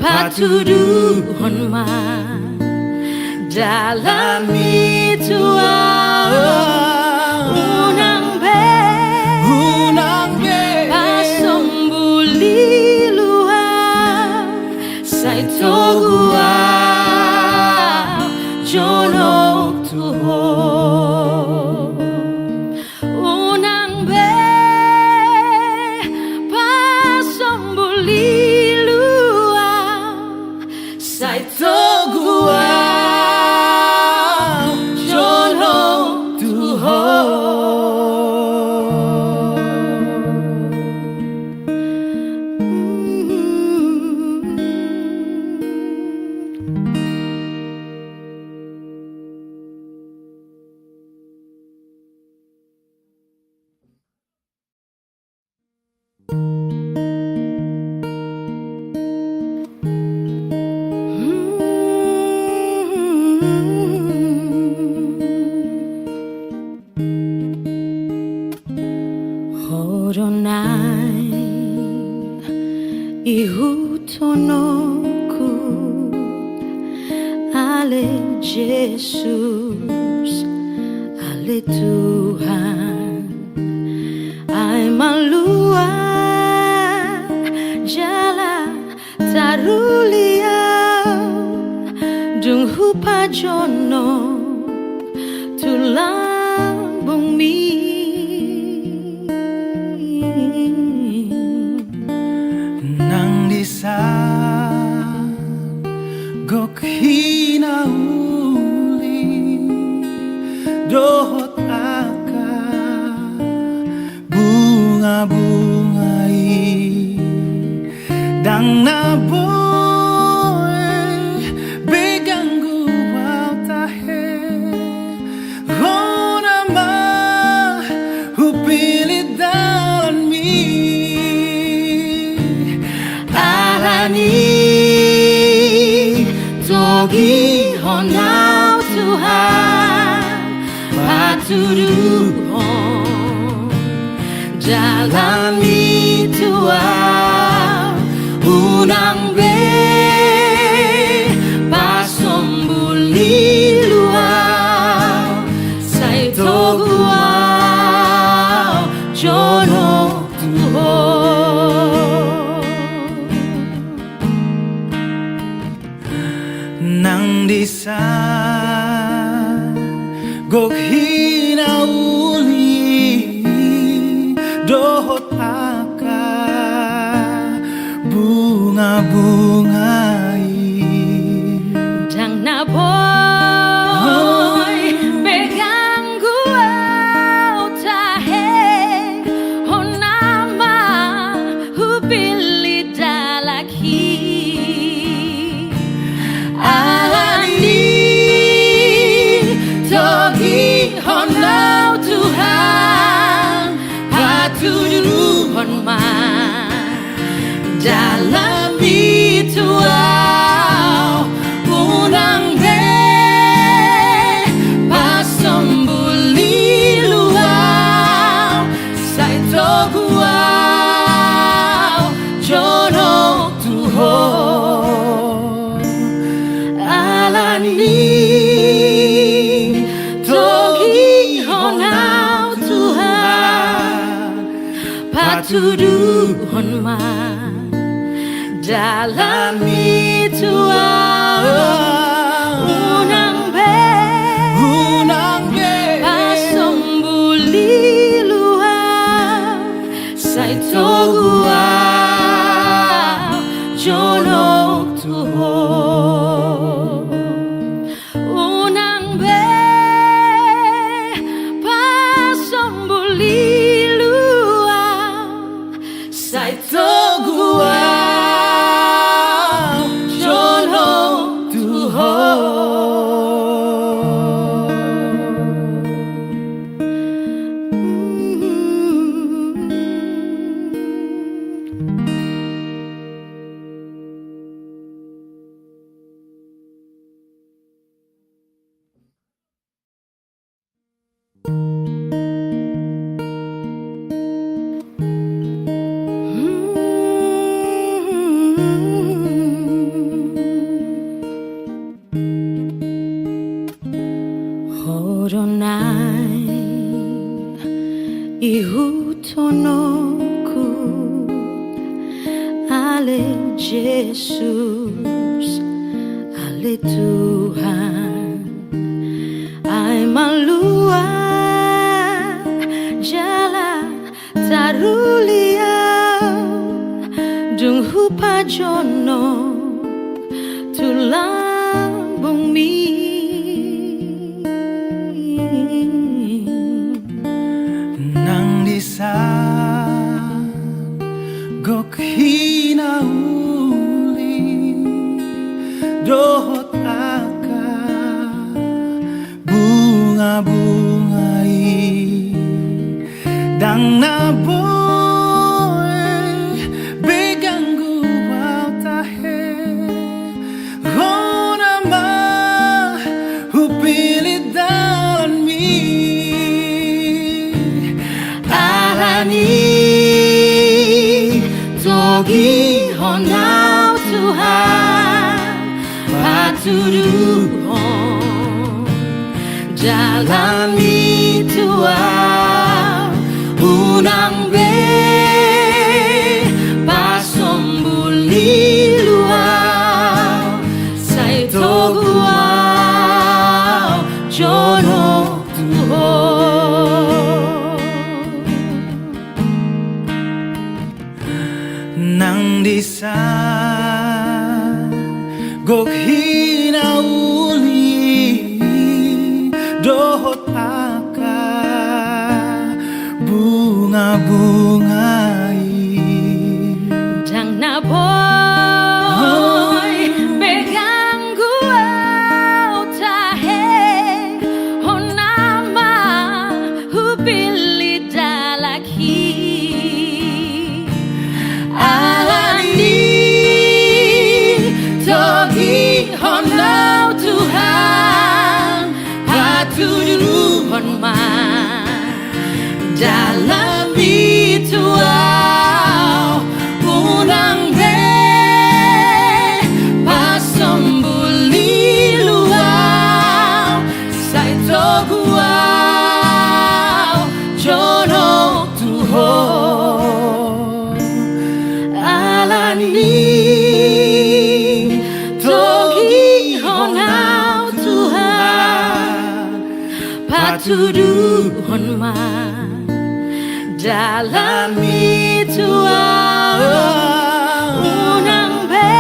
patuduhon man dalam itu unang be pasombuli luar saito gua jono tuho unang be pasombuli luar saito gua Horonai ihutonoku ale Jesus ale Tuhan ai malua jala tarulia dung hupa jono tulang bumi nang disa gok hinauli dohot aka bunga-bungai dang naboy begang gua tahe hona ma hupilit dalan mi togi honau Tuhan patuduhon dalam itu unang be pasombuli luar saito gua jono Tuhan nang disa gok hinauli dohot aka bunga-bungai dang naboy begang gua tahe honama hupili dalaki togi honau Tuhan patuduhon man dalam itu unang be pasombuli luar saito gua jono Tuhan alani patuduhon man dalam itu unang be pasombuli luar saito gua jono Tuhan unang be pasombuli saito gua jono Tuhan Jesus, ale Tuhan, ay maluwag jala taruliaw dung hupajono tulang bumi nang disa gok hinauli dohot aka bunga-bungai dang naboy begang guwaw tahe hona ma hupilit dalan mi alani togi honau Tuhan patuduhon jalani Tuhan unang be pasombuli luau sai toguau jono Tuhan nang disa gok hinauli dohot aka bunga-bungai dang naboy begang guau tahe honama hupili dalaki alani togi honau Tuhan patuduhon man dalam bituau unang be pasombuli luau sai toguau jono Tuhan alani togi honau Tuhan patuduhon man dalam bituau unang be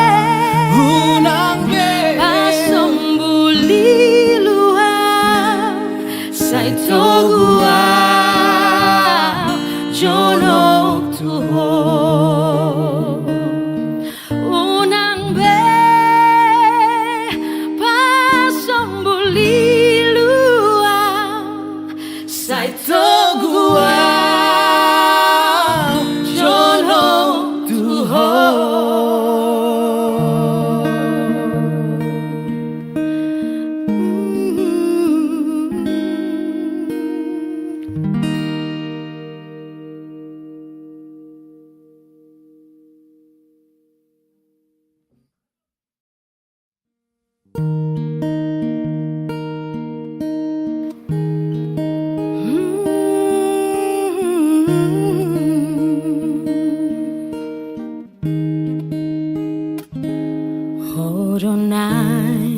pasombuli luau sai toguau jono Tuhan unang be pasombuli luau sai toguau Horonai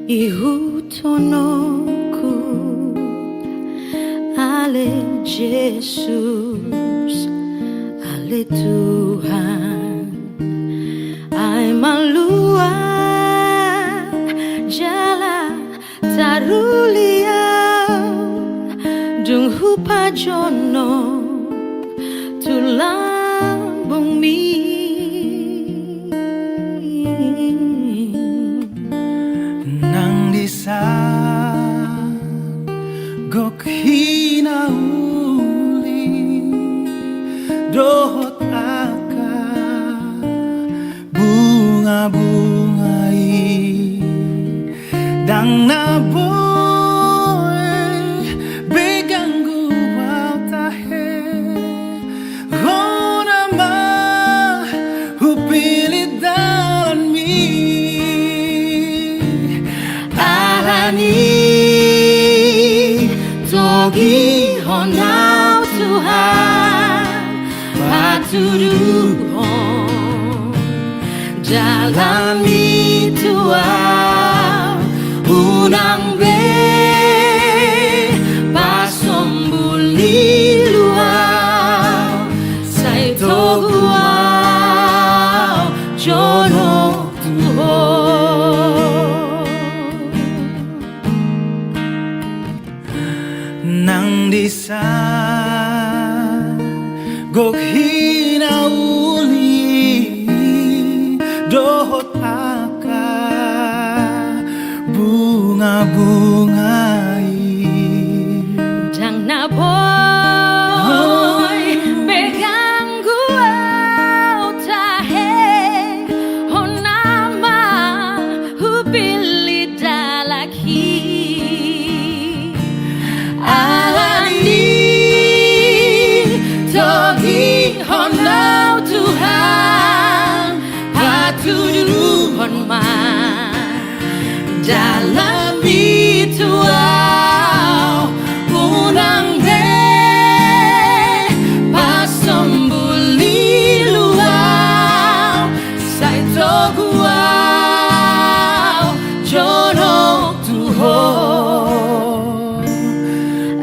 ihutonoku ale Jesus, ale Tuhan, ay maluwag jala taruliaw dung hupajono tulang bumi nang disa gok hinauli dohot aka bunga-bungai dang naboy begang guwaw tahe hona ma hupilit dalan mi alani togi honau Tuhan patuduhon dalam itu unang be pasombuli luau sai toguau jono tuho nang disa gok hinauli dohot aka bunga-bungai dang na boy pegang gua tahe honama hubili dalaki alani togi honau Tuhan patudu honma dalam itu unang be pasombuli luau sai toguau jono tuho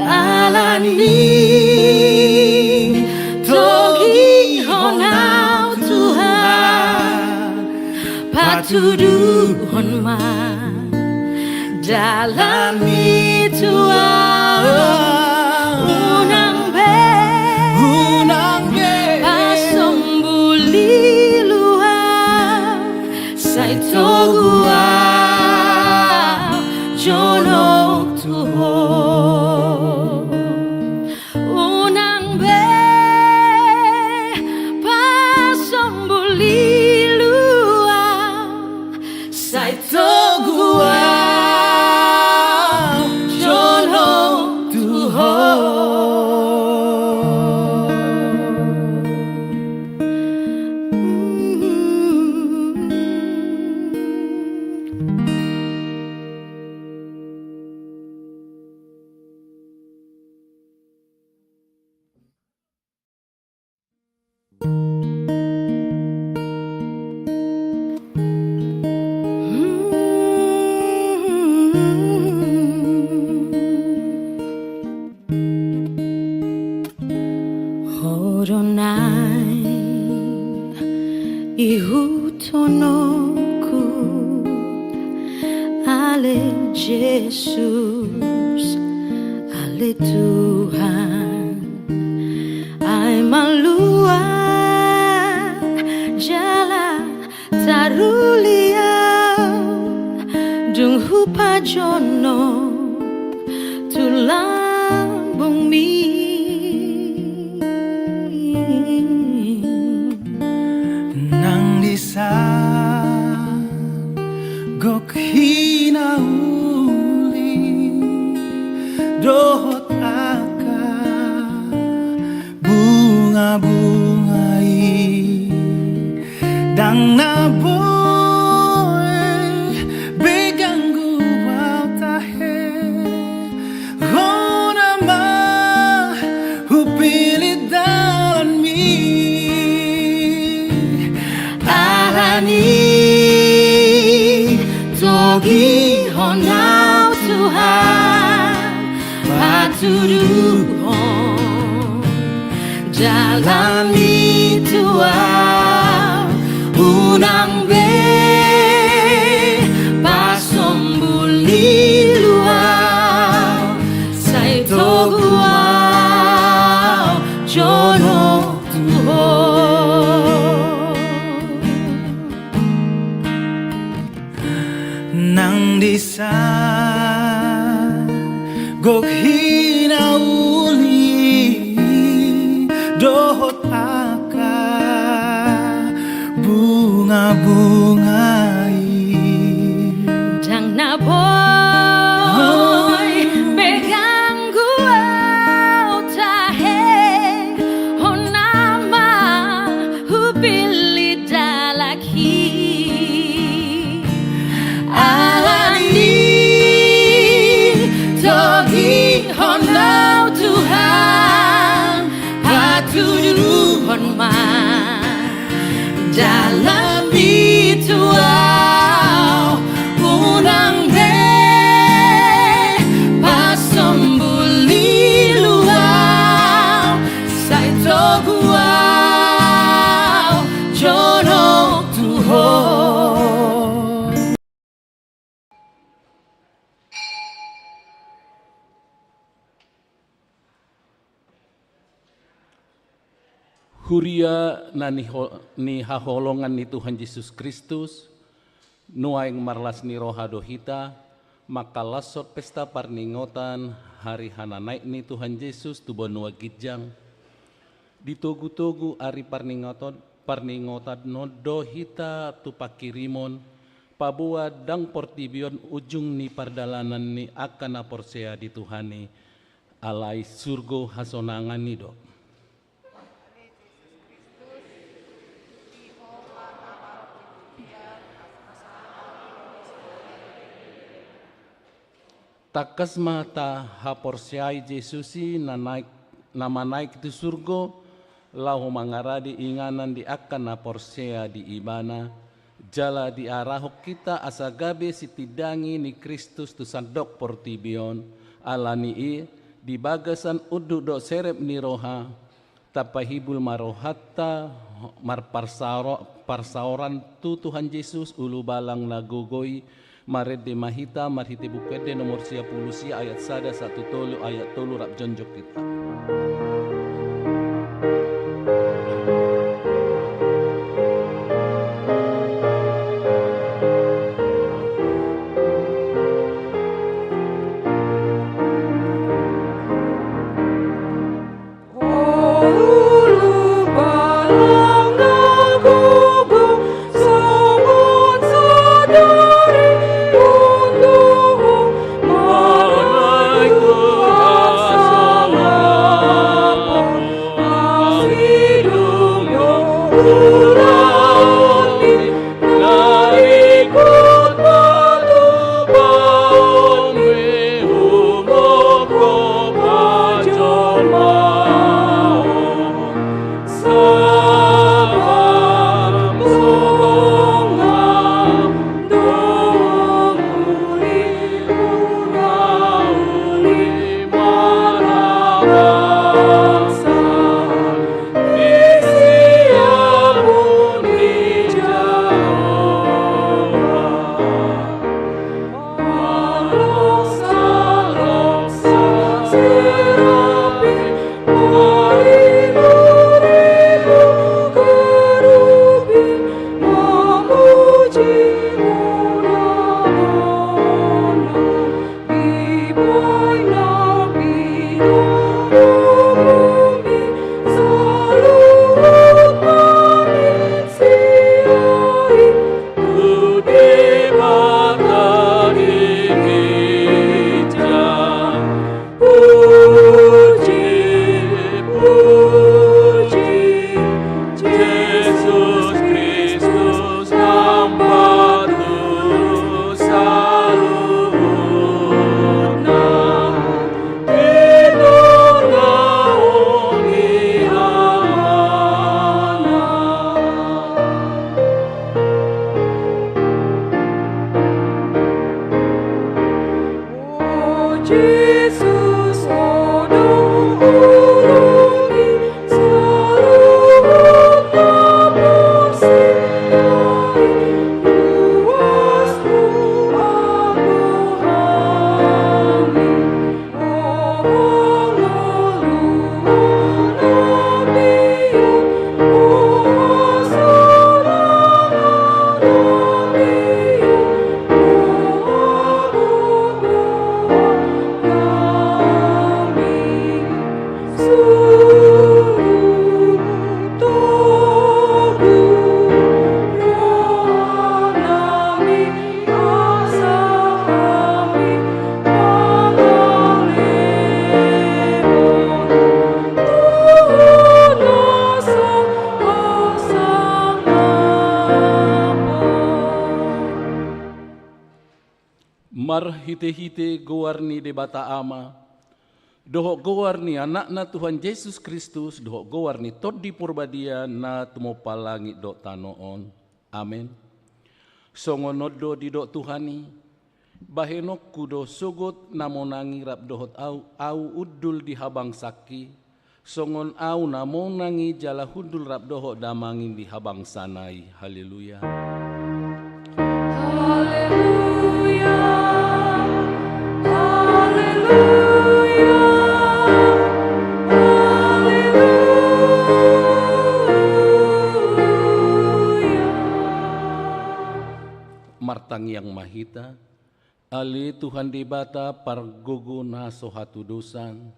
alani togi honau Tuhan patudu honma dalam itu unang be pasombuli luau sai toguau jono tuho unang be pasombuli luau sai toguau Horonai ihutonoku ale Jesus ale Tuhan ai malua jala taruliau dung hupa jono tulang bumi nang disa gok hinauli dohot aka bunga-bungai dang na boy begang gua tahe hona ma hupili dalan mi togi honau Tuhan patudu hon dalam itu unang be pasombuli luau sai toguau jono tuho nang disa gok hinauli dohot aka bunga-bungai dang na boy pegang gua tahe honama hubili dalaki alani togi honau Tuhan patudu honma dalam itu Huria na ni haholongan ni Tuhan Yesus Kristus, nuaing marlas ni roha dohita, maka lasot pesta parningotan hari hana naik ni Tuhan Yesus tu bonua gijang. Ditogu-togu ari parningotan no dohita tu pakirimon, pabua dang portibion ujung ni pardalanan ni akan aporsea di Tuhani, alai surgo hasonangan ni do. Takas mata haporsiai Jesusi nama naik di surgo, lahu mangaradi inganan di akan naporsea di ibana, jala di arahok kita asagabe sitidangi ni Kristus tu sandok portibion, alani di bagasan udu do serep ni roha, tapahibul marohatta parsaoran tu Tuhan Yesus ulu balang nagogoi, maret de mahita marhite bukede nomor 10 ayat 1 tolu ayat tolu rap jonjok kita. Hite-hite gowarni de bata ama, dohok gowarni anak na Tuhan Yesus Kristus, dohok gowarni todi purbadia na tumo palangi do tanoon. Amen. Songonodo di do Tuhani, bahenok kudo sugot namonangi rap dohot au udul di habang saki, songon au namonangi jala hudul rap dohot damangin di habang sanai. Haleluya. Haleluya. Haleluya. martang yang mahita, ali Tuhan di bata pargugu na sohatu dosan,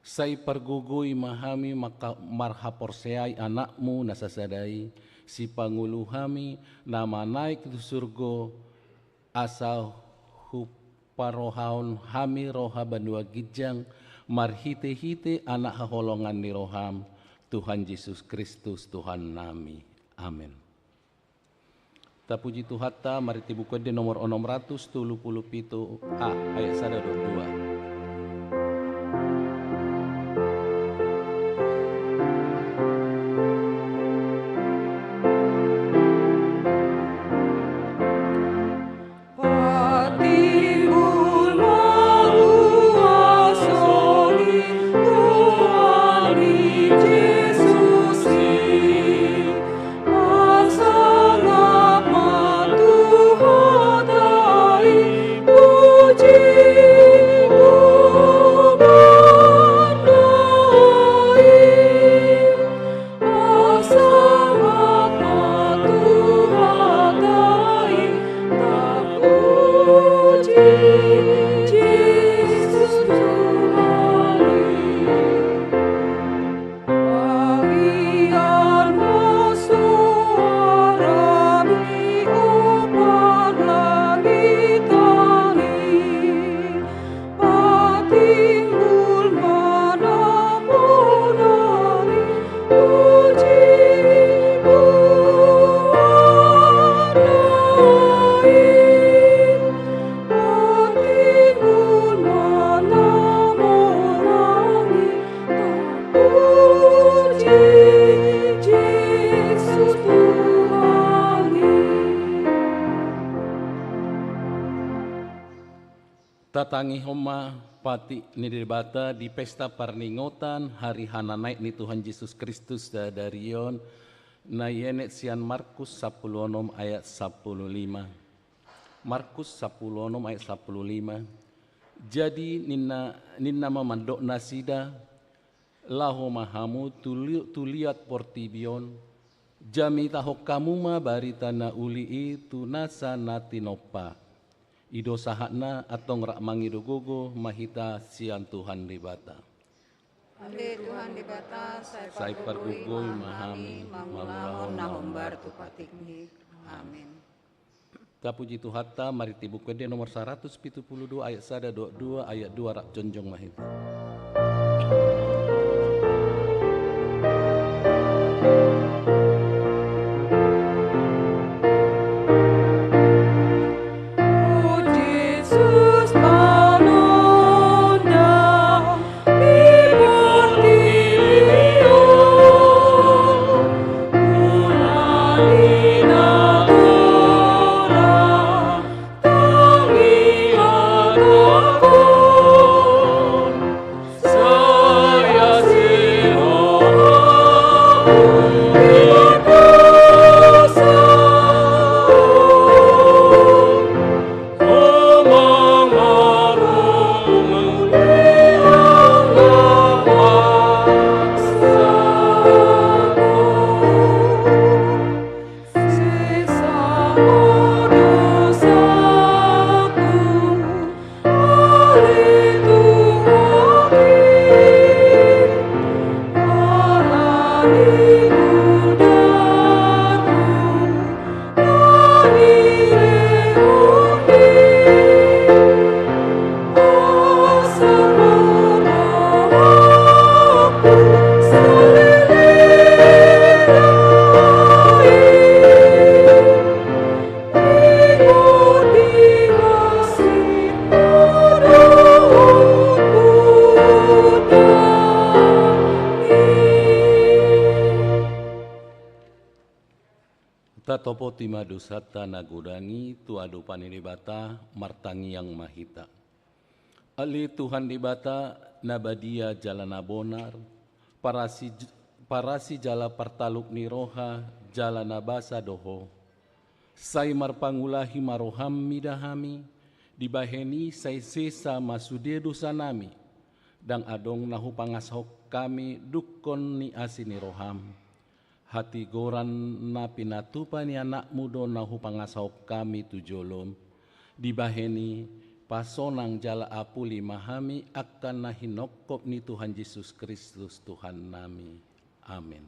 say pargugui mahami marhaporseay anakmu nasasadai, si panguluhami nama naik tu surgo, asal huparohaon hami roha bandua gijang, marhite-hite anak haholongan ni roham, Tuhan Yesus Kristus Tuhan nami. Amin. Ta puji Tuhata, mari tibukan di nomor 677 ayat 1-2. Tatangi homa pati ni dibata di pesta parningotan hari hana naik ni Tuhan Yesus Kristus darion na yenet sian Markus 10 ayat 15. Markus 10 ayat 15. Jadi ninna mamandok nasida laho mahamu tuliat portibion jami tahok kamuma baritana uli itu nasa natinopa. Ido sahatna atong rak mangidogogo mahita sian Tuhan dibata. Ale Tuhan dibata Sai pargugoy mahami mamulahon nahombar tu patikni. Amin. Ta puji Tuhata, mari tibukan dia nomor 172 ayat 122 ayat 2 rak jonjong mahita. Topo tima dusata nagudangi tu adu panilibata martangi yang mahita. Ali Tuhan dibata nabadia jalana bonar, parasi jala partaluk niroha jalana basa doho. Sai marpangulahi maroham midahami, dibaheni sai sesa masude dosanami, dang adong nahu pangashok kami dukon ni asini roham. hati goran na pinatupan ni anak mudo na hupangasaup kami tujolom, dibaheni pasonang jala apuli mahami akan nahinokop ni Tuhan Yesus Kristus Tuhan nami. Amin.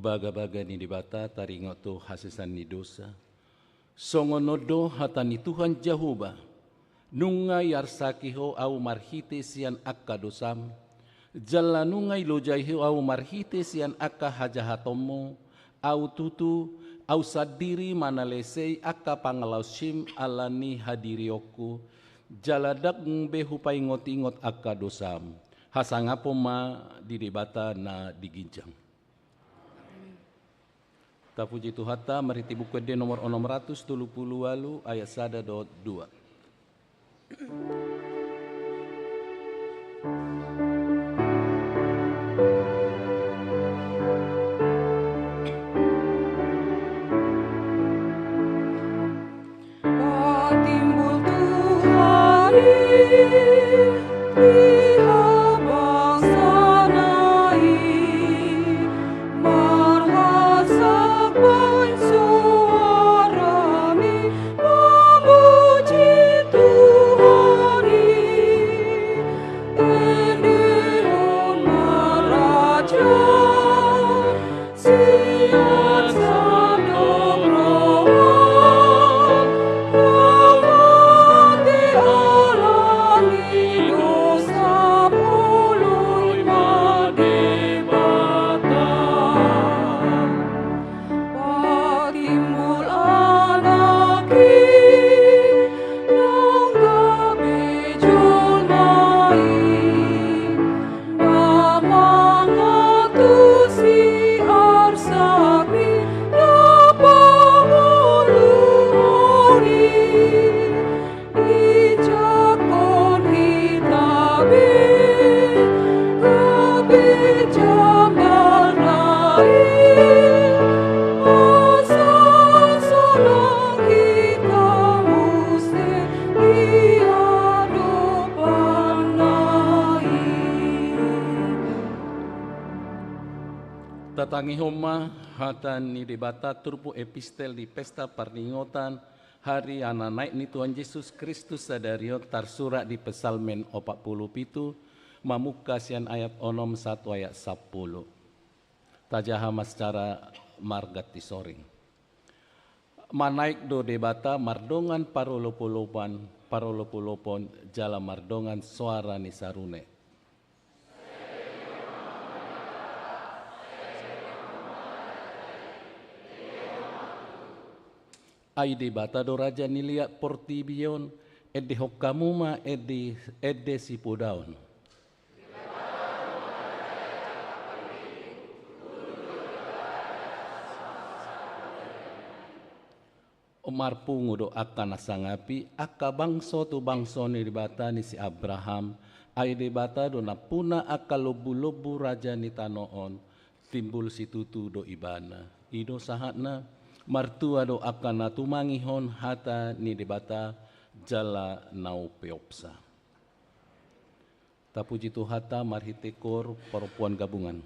Baga-baga ni dibata taringot tu hasisan ni dosa. Songonodo hatani Tuhan Jehovah. Nungay arsakiho au marhite sian akka dosam. Jala nungay lojaiho au marhite sian akka hajahatomo. Au tutu au sadiri manalesei akka pangalausim alani hadirioku. Jaladak behu paingot-ingot akka dosam. Hasangapo ma di dibata na diginjang. Tapuji Tuhata mariti buku D nomor 670 walu ayat 1-2. Timbul Tuhan Tatangi homa hatan ni debata turpu epistel di pesta parningotan hari ana naik ni Tuhan Yesus Kristus sadario tarsurat di pesalmen 47 mamuka sian ayat onom 1 ayat 10. Tajahama secara margat tisoring. Manaik do debata mardongan parolopolopon jala mardongan suara ni sarune. Aide bata do raja nilia portibion ede hokamuma ede sipudaon. Omar pungu do akan nasangapi aka bangso tu bangso ni bata ni si Abraham aide bata do napuna aka lobu-lobu raja ni tanoon timbul si tutu do ibana ido sahatna martua do akan natumangihon hata ni debata jala nau peopsa. Tapuji tu hata marhitekor perempuan gabungan.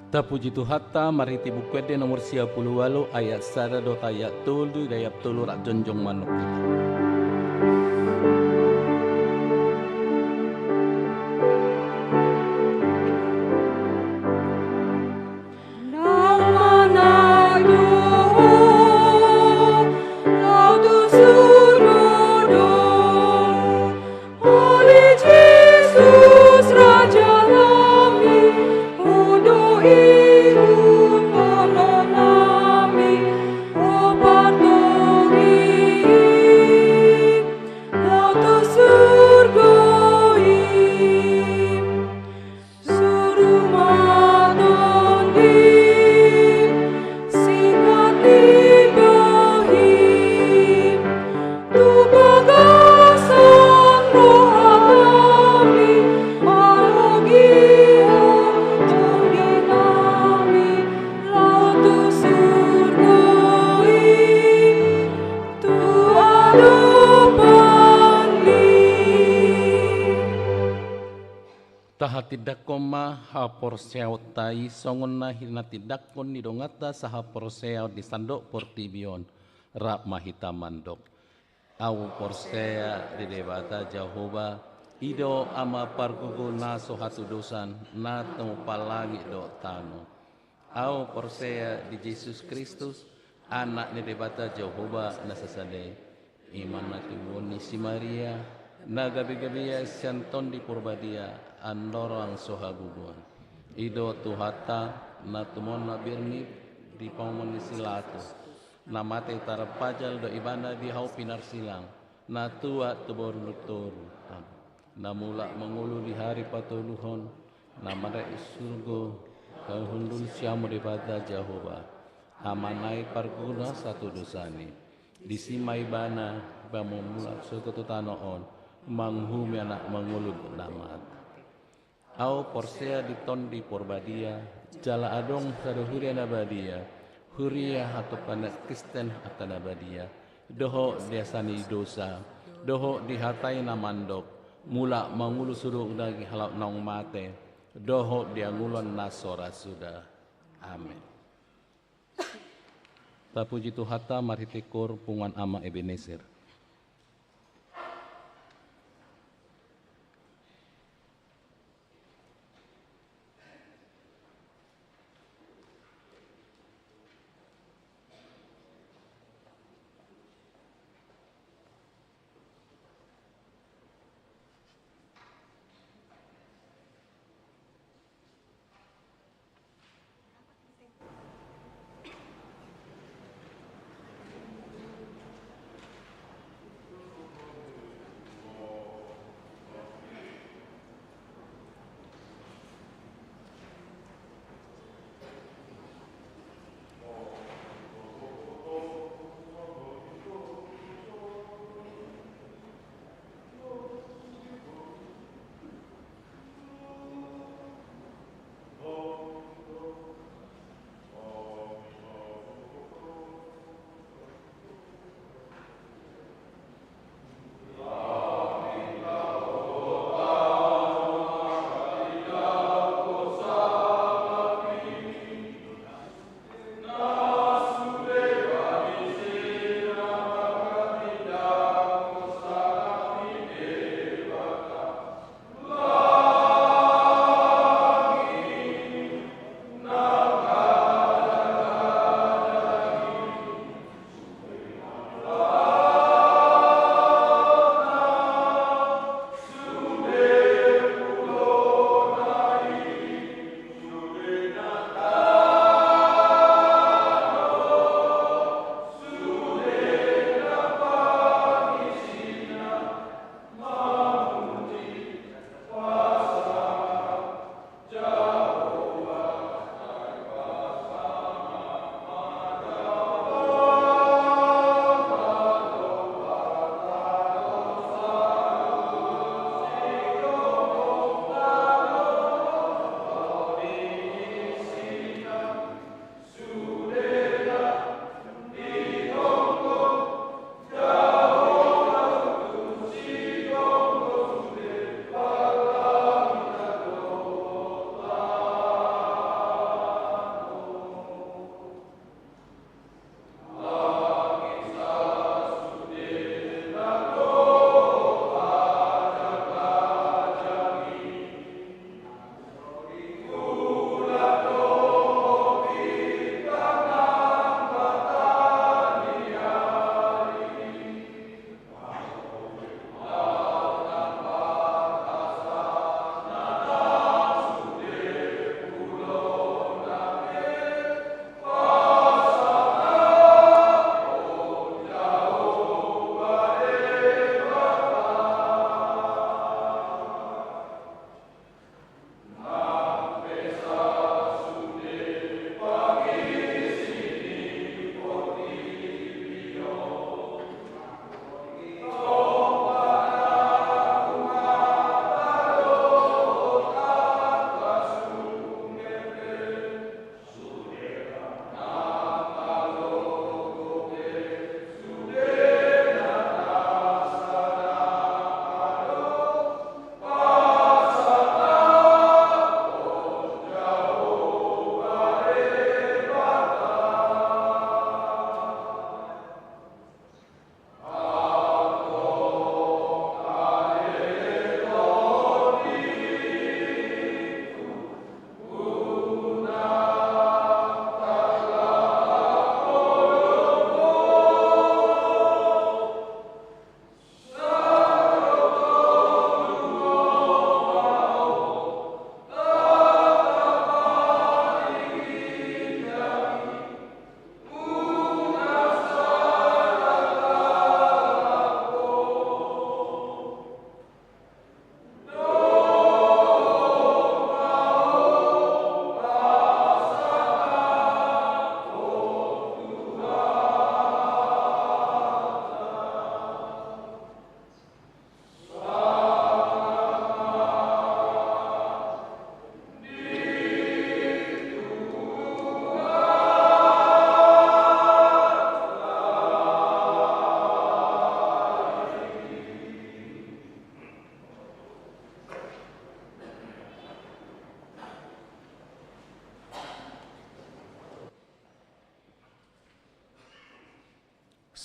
Tapuji Tuhata mariti bukwede nomor 38 ayat 1 dot ayat 7 dayap 7 rak jonjong manuk kita. Tidak koma ha porseau tai songon na hina tidak kon ni dongata saha porseau di sandok portibion rap mahita mandok au porsea di debata Jehovah ido ama pargugu na sohatu dosan na temu palangi do tano au porsea di Yesus Kristus anak ni debata Jehovah na sasade iman na timoni si Maria na gabi-gabi santon di purbadia andorang sohabubuan ido tuhata na tumon na birni di paumon di silato na mate tarapajal do ibana di hau pinar silang na tua tubor lutoru na mula mengulu di hari patuluhon na mada surgo kahundul siamu di pada Jehovah amanai parguna satu dosani di simai bana bamumula surga tutanoon manghumi anak mengulud namat au porsea di tondi porbadia jala adong sadohuria nabadia huria atau panak Kristen atau nabadia doho diasani dosa doho dihatai namandok mula mangulu suruh dagi halau naung mate doho diangulon nasora sudah amin. Tapuji Tuhata maritikur pungan ama Ebenezer.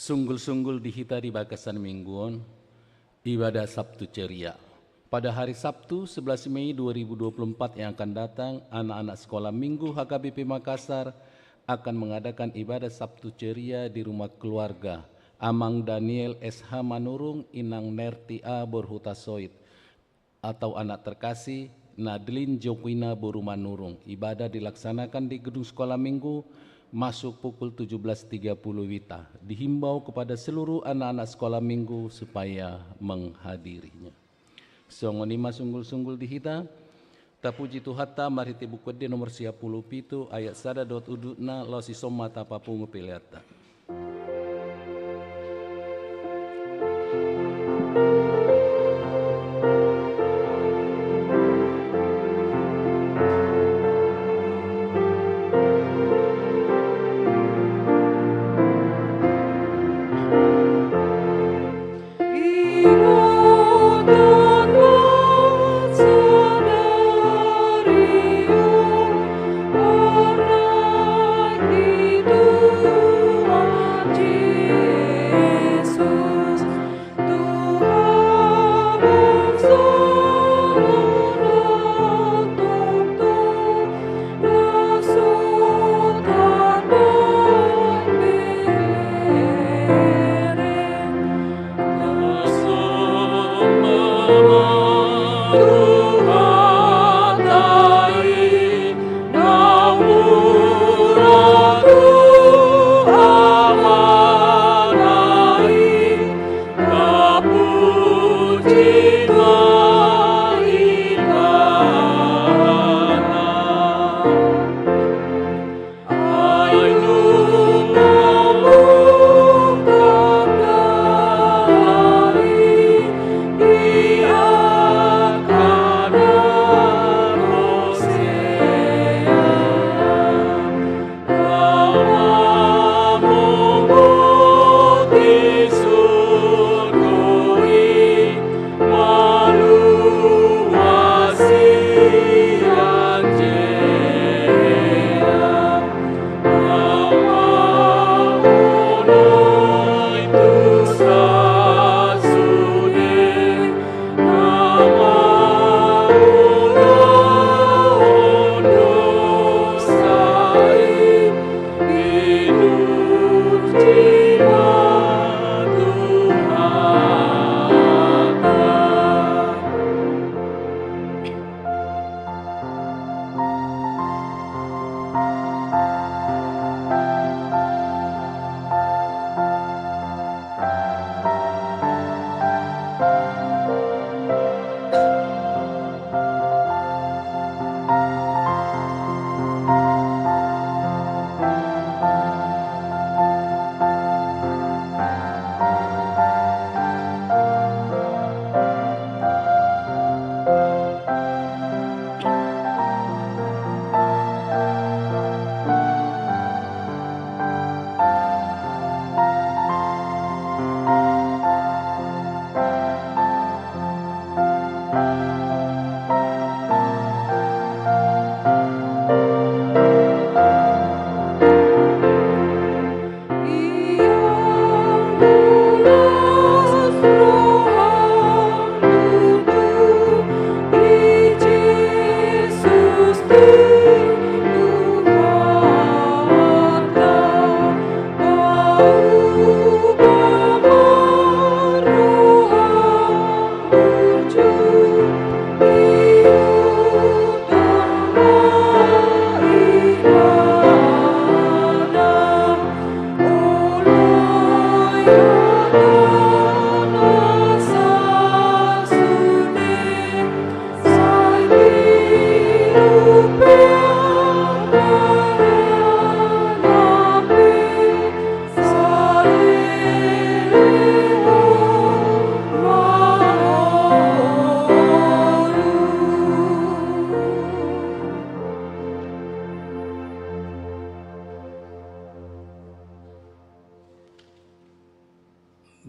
Sunggul-sunggul dihita di bakasan mingguan, ibadah Sabtu ceria. Pada hari Sabtu 11 Mei 2024 yang akan datang, anak-anak sekolah minggu HKBP Makassar akan mengadakan ibadah Sabtu ceria di rumah keluarga Amang Daniel SH Manurung Inang Nerti A Borhutasoid atau anak terkasih Nadlin Jokwina Boru Manurung. Ibadah dilaksanakan di gedung sekolah minggu masuk pukul 17.30 WITA. Dihimbau kepada seluruh anak-anak sekolah minggu supaya menghadirinya. Songonima sunggul-sunggul dihita, tapuji Tuhata mariti buku nomor 10 pitu ayat sada dot udutna losi soma tapapungu piliata.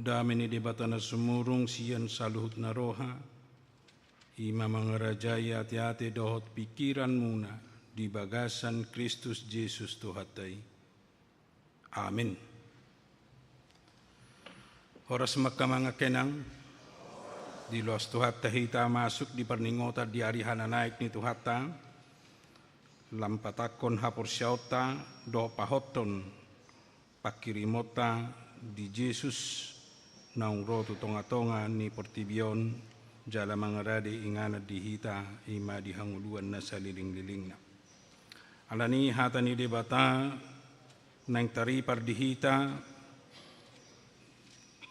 Damini di batana sumurung sian saluhut naroha, ima mangarajaya hati-hati dohot pikiran muna di bagasan Kristus Yesus Tuhatai. Amin. Oras magkamanga kenang, di los Tuhat tahita masuk di perningota di arihana naik ni Tuhata, lampatakon hapor syauta do pahoton pakirimota di Yesus naung rotu tonga-tonga ni pertibion jala mangarade ingana dihita ima dihanguluan na sa liling-liling na. Alani hata ni debata nang tari pardihita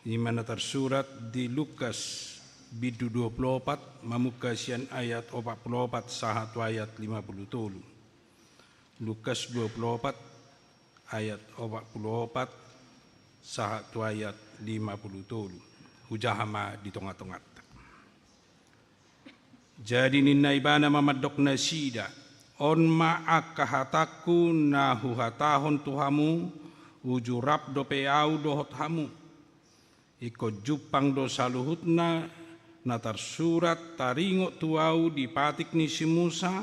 ima na tersurat di Lukas bidu 24 mamuka sian ayat 44 sahat ayat 50. Lukas 24 ayat 44 sahat ayat 50. Hujahama di tengah-tengah. Jadi ninna ibana mamadok na sida on maak kahataku na huhatahon tuhamu ujurap do peau dohot hamu iko jupang do saluhutna na tersurat taringo tuau di patik ni si Musa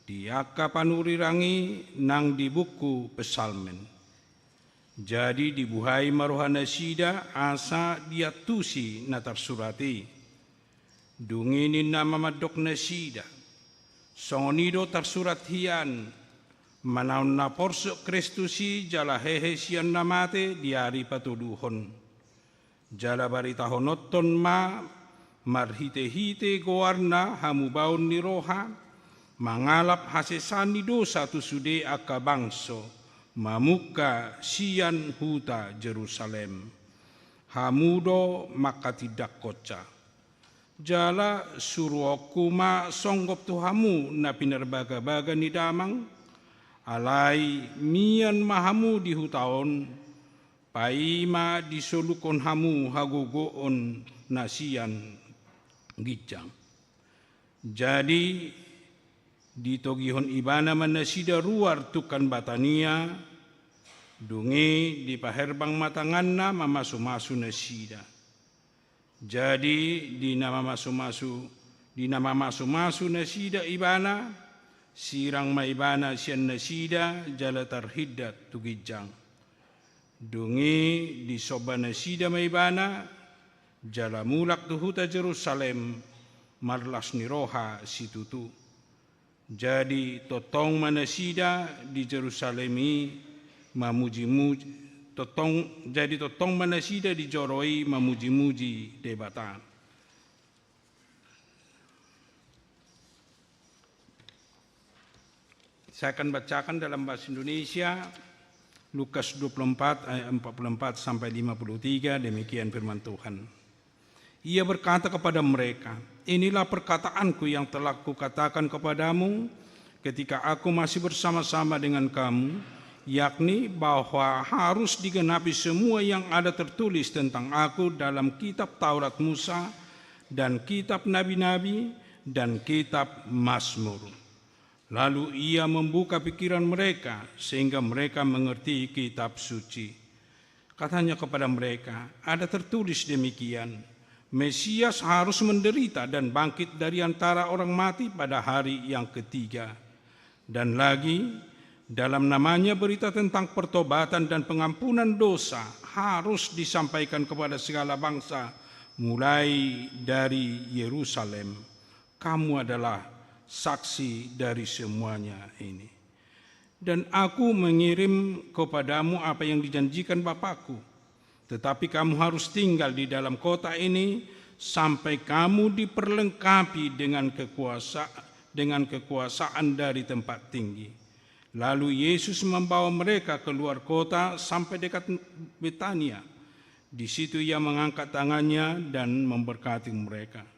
di aka panurirangi nang di buku pesalmen. Jadi dibuhai maruhana sida asa diatusi na tersurati dunginin nama madok na sida songonido tersurat hian manaun na porsok Kristusi jala hehe sian namate diari patuduhon jala barita honoton ma marhite-hite goarna hamubaun ni roha mangalap hasesani dosa tu sude aka bangso mamuka sian huta Jerusalem hamudo maka tidak koca jala suruokuma songgop tuhamu na pinerbaga-baga ni damang alai mian mahamu di hutaon paima disolukon hamu hagogoon nasian gijang. Jadi ditogihon ibana manasida ruar tukan batania dungi di paherbang matanganna mamasu-masu nasida. Jadi di nama masu-masu nasida ibana sirang maibana sian nasida jala terhidat tugijang. Dungi di soba nasida maibana jala mulak tuhuta Jerusalem marlas ni roha situtu. Jadi totong manasida di Jerusalemi mamuji-muji totong manasida di joroi mamuji-muji debata. Saya akan bacakan dalam bahasa Indonesia Lukas 24 ayat 44 sampai 53 demikian firman Tuhan. Ia berkata kepada mereka, inilah perkataanku yang telah kukatakan kepadamu ketika aku masih bersama-sama dengan kamu, yakni bahwa harus digenapi semua yang ada tertulis tentang aku dalam kitab Taurat Musa dan kitab Nabi-Nabi dan kitab Mazmur. Lalu ia membuka pikiran mereka sehingga mereka mengerti kitab suci. Katanya kepada mereka, ada tertulis demikian, Mesias harus menderita dan bangkit dari antara orang mati pada hari yang ketiga. Dan lagi, dalam namanya berita tentang pertobatan dan pengampunan dosa harus disampaikan kepada segala bangsa mulai dari Yerusalem. Kamu adalah saksi dari semuanya ini. Dan aku mengirim kepadamu apa yang dijanjikan Bapakku. Tetapi kamu harus tinggal di dalam kota ini sampai kamu diperlengkapi dengan kekuasaan dari tempat tinggi. Lalu Yesus membawa mereka keluar kota sampai dekat Betania. Di situ ia mengangkat tangannya dan memberkati mereka.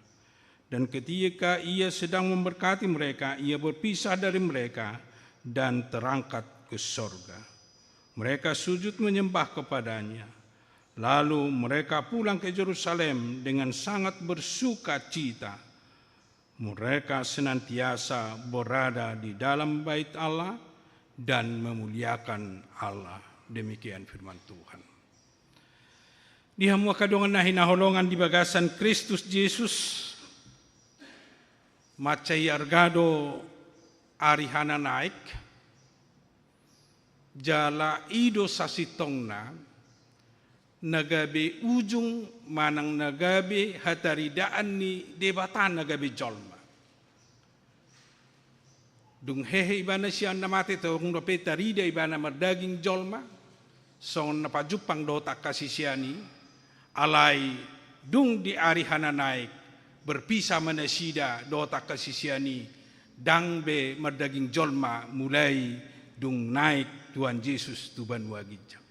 Dan ketika ia sedang memberkati mereka, ia berpisah dari mereka dan terangkat ke sorga. Mereka sujud menyembah kepadanya. Lalu mereka pulang ke Yerusalem dengan sangat bersuka cita. Mereka senantiasa berada di dalam bait Allah dan memuliakan Allah. Demikian firman Tuhan. Dihamua kadongan nahi naholongan di bagasan Kristus Yesus macai argado arihana naik jala ido sasitongna nagabe ujung manang nagabe hataridaan ni debatan nagabe jolma. Dung hehe ibana siya namate to kung rape tarida ibana mardaging jolma son napajupang dota kasisiani alay dung di ari hananaik berpisah manasida dota kasisiani dangbe mardaging jolma mulai dung naik Tuhan Yesus tuban wagijang.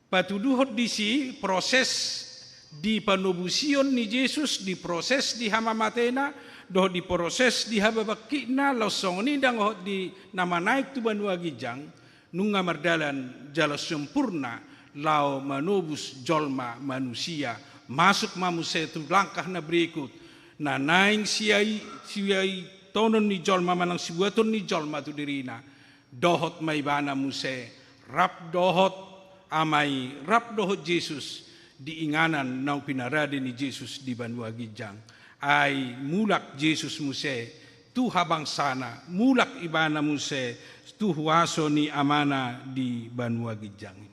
Patuduhot disi proses di panubusion ni Yesus di proses di hamamatena doh di proses di hababakina losong ni dang di nama naik tuban wagijang nunga mardalan jala sempurna lau manubus jolma manusia masuk manusia itu langkah na berikut na naing siai tonon ni jolma manang sibuaton ni jolma tu dirina dohot maibana muse rap dohot amai rap dohot Yesus diinganan nang pinarade ni Yesus di Banua Gijang ay mulak Yesus muse tu habang sana mulak ibana muse tu huaso ni amana di Banua Gijang.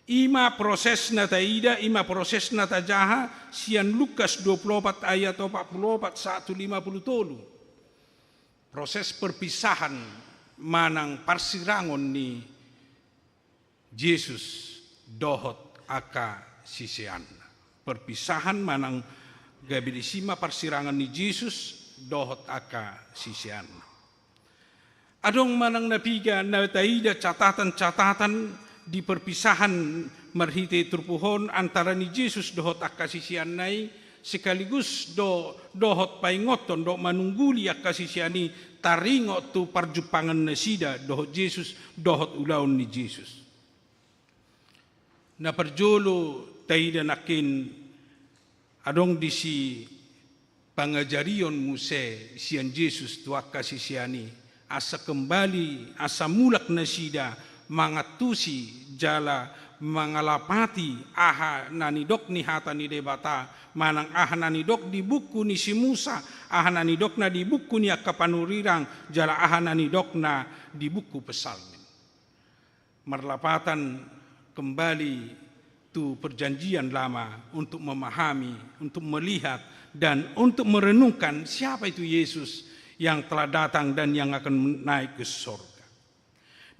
Ima proses na taida, ima proses na tajaha sian Lukas 24 ayat 44 1:53. Proses perpisahan manang parsirangon ni Yesus dohot aka sisian. Perpisahan manang gabilisima parsirangan ni Yesus dohot aka sisian. Adong manang napiga na taida catatan-catatan di perpisahan marhite turpuhon antara ni Yesus dohot aka sisian nai sekaligus dohot paingoton do manungguli aka sisiani taringo tu parjupangan nasida dohot Yesus dohot ulaun ni Yesus. Na perjolo taida nakin adong disi pangajarion muse sian Yesus tu aka sisiani asa kembali asa mulak nasida mangatusi jala mangalapati aha nanidok ni hata ni debata manang aha nanidok di buku ni si Musa aha nanidok na di buku ni akapanurirang jala aha nanidok na di buku pesalmin. Marlapatan kembali tu perjanjian lama untuk memahami, untuk melihat dan untuk merenungkan siapa itu Yesus yang telah datang dan yang akan naik ke surga.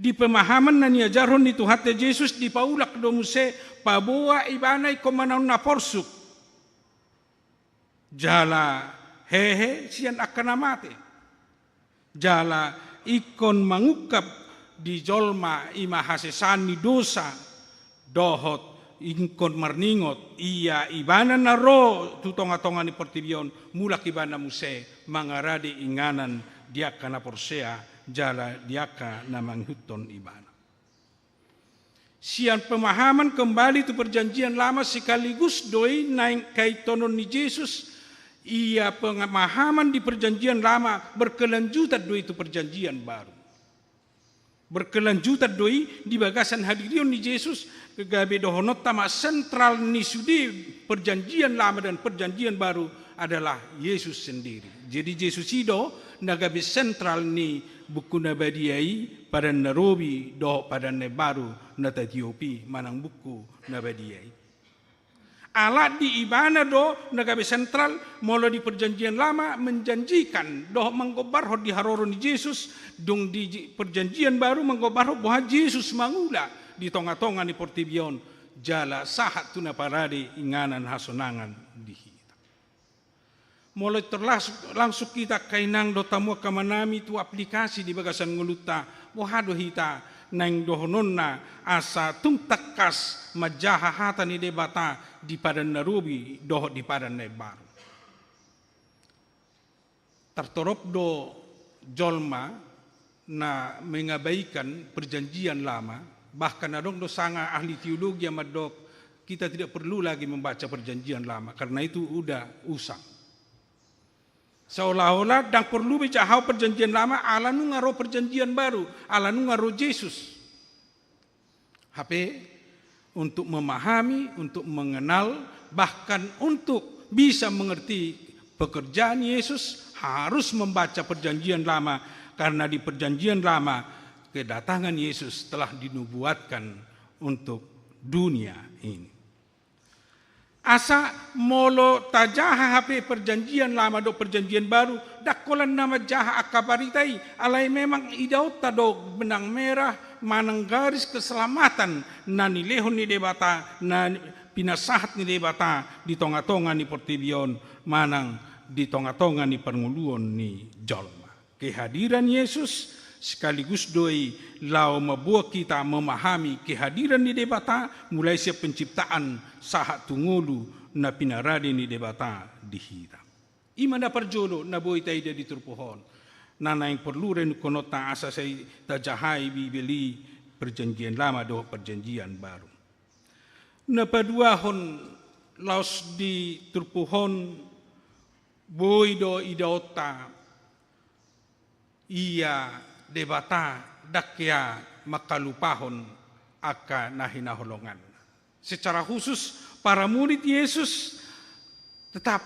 Di pemahaman na niya jaron ni Tuhan Yesus di paulak do muse pabuwa ibanay komanaw na porsuk. Jala hehe siyan akanamate. Jala ikon mangukap di jolma imahasesan ni dosa dohot ikon marningot iya ibana na ro tutonga-tonga ni pertibion mulak ibana muse mangaradi inganan dia kana porsea jala diaka na manghuton ibana. Sian pemahaman kembali itu perjanjian lama sekaligus doi naik kaitonon ni Yesus. Ia pemahaman di perjanjian lama berkelanjutan doi itu perjanjian baru. Berkelanjutan doi di bagasan hadirion ni Yesus kegabe dohonot tama sentral ni sudi perjanjian lama dan perjanjian baru adalah Yesus sendiri. Jadi Yesus itu nagabe sentral ni buku nabadiai pada narobi doh pada nebaru nata Etiopi manang buku nabadiai. Alat di ibana do nagabe sentral mula di perjanjian lama menjanjikan doh menggobarho di haroron di Yesus dung di perjanjian baru menggobarho bahwa Yesus mangula di tonga-tonga ni portibion jala sahat tuna parade inganan hasonangan di mulai langsung kita kainang do tamu kamanami tu aplikasi di bagasan nguluta wahado hita nang dohononna asa tung takas majaha hata ni debata di padan narubi doh di padan nebar tertorop do jolma na mengabaikan perjanjian lama bahkan adong do sanga ahli teologi amadok kita tidak perlu lagi membaca perjanjian lama karena itu udah usang. Seolah-olah dan perlu bicara perjanjian lama, ala nu ngaro perjanjian baru, ala nu ngaro Yesus. HP untuk memahami, untuk mengenal, bahkan untuk bisa mengerti pekerjaan Yesus harus membaca perjanjian lama karena di perjanjian lama kedatangan Yesus telah dinubuatkan untuk dunia ini. Asa molo tajaha HP perjanjian lama do perjanjian baru dakolan nama jaha akabaritai alai memang idaut tado benang merah manang garis keselamatan na nilehon ni debata na pinasahat ni debata di tonga-tonga ni Portibion manang di tonga-tonga ni pernguluan ni jolma. Kehadiran Yesus sekaligus doi lau mabuah kita memahami kehadiran ni debata mulai siap penciptaan sahat tungulu na pinaradi ni debata dihira. Ima na perjolo na boi taida di turpuhon. Nana yang perlu ren konota asa say tajahai bibeli perjanjian lama do perjanjian baru. Na paduahon laos di turpuhon boi do idaota ia debata dakya makalupahon aka nahinaholongan. Secara khusus para murid Yesus tetap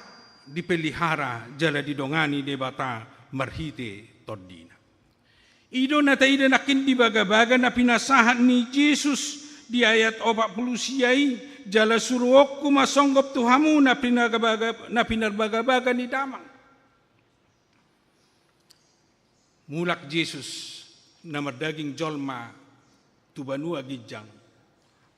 dipelihara jala didongani debata marhite todina. Ido na taida nakin dibaga-baga na pinasahan ni Yesus di ayat 40 siyai jala suruok kumasonggop tuhamu na pinarbaga-baga ni damang. Mulak Yesus na mardaging jolma tubanua gijang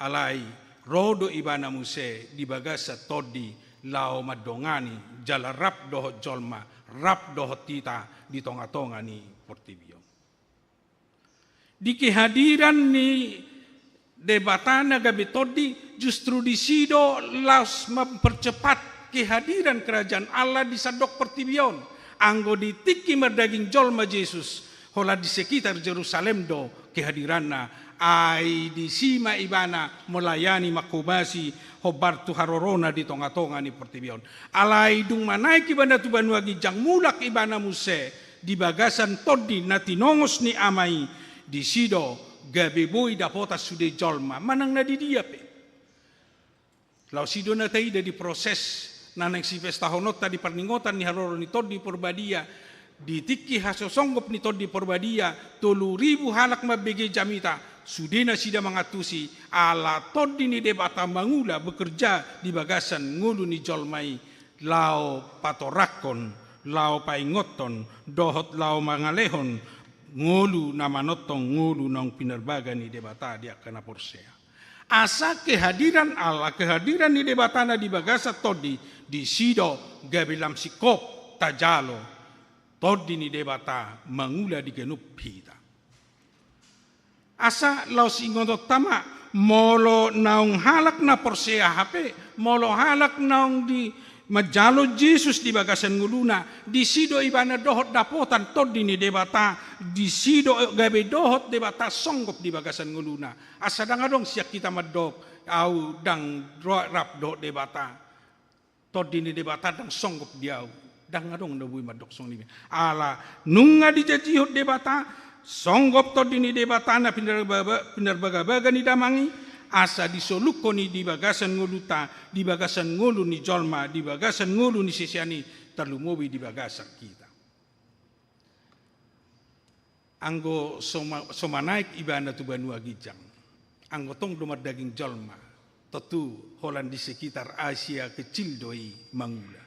alai rodo ibana muse di bagasa todi lao madongani jala rap dohot jolma rap dohot tita di tonga-tonga ni Portibion. Di kehadiran ni debatana gabe todi justru di sido laos mempercepat kehadiran kerajaan Allah di sadok Portibion. Anggo di tiki merdaging jolma Yesus hola di sekitar Jerusalem do kehadiranna ai di sima ibana melayani makubasi hobar tu harorona di tonga-tonga ni Portibion. Alai dung manai kibanda tu banua gijang mulak ibana muse di bagasan todi na tinongos ni amai di sido gabeboi dapota sude jolma manang na di dia pe. Lau sido na taida di proses nanang si pestahonota di perningotan ni haroro ni todi porbadia di tiki hasosonggop ni todi porbadia 3,000 halak mabege jamita sudena sida mangatusi ala todi ni debata mangula bekerja di bagasan ngulu ni jolmai lao patorakon lao paingoton dohot lao mangalehon ngulu namanotong ngulu nong pinerbaga ni debata dia kana porsea. Asa kehadiran Allah, kehadiran ni debatana di bagasa todi di sido gabilam sikop tajalo todi ni debata mangula di genup hita. Asa laos ingoto tama molo naung halak na porsea hape molo halak naung di majalo Yesus di bagasan nguluna di sido ibana dohot dapotan todi ni debata di sido gabe dohot debata songgop di bagasan nguluna asa dangadong siak kita madok au dang rap dohot debata todi ni debata dang songgop diau dangadong nabui madok song ni ala nunga di jajihot debata songgop todi ni debata na pinarbaga-baga ni damangi asa disolukoni di bagasan nguluta di bagasan ngulu ni jolma di bagasan ngulu ni sesiani terlumobi di bagasan kita. Anggo somanaik ibana tu banua gijang anggo tong domar daging jolma tentu holan di sekitar Asia kecil doi mangula.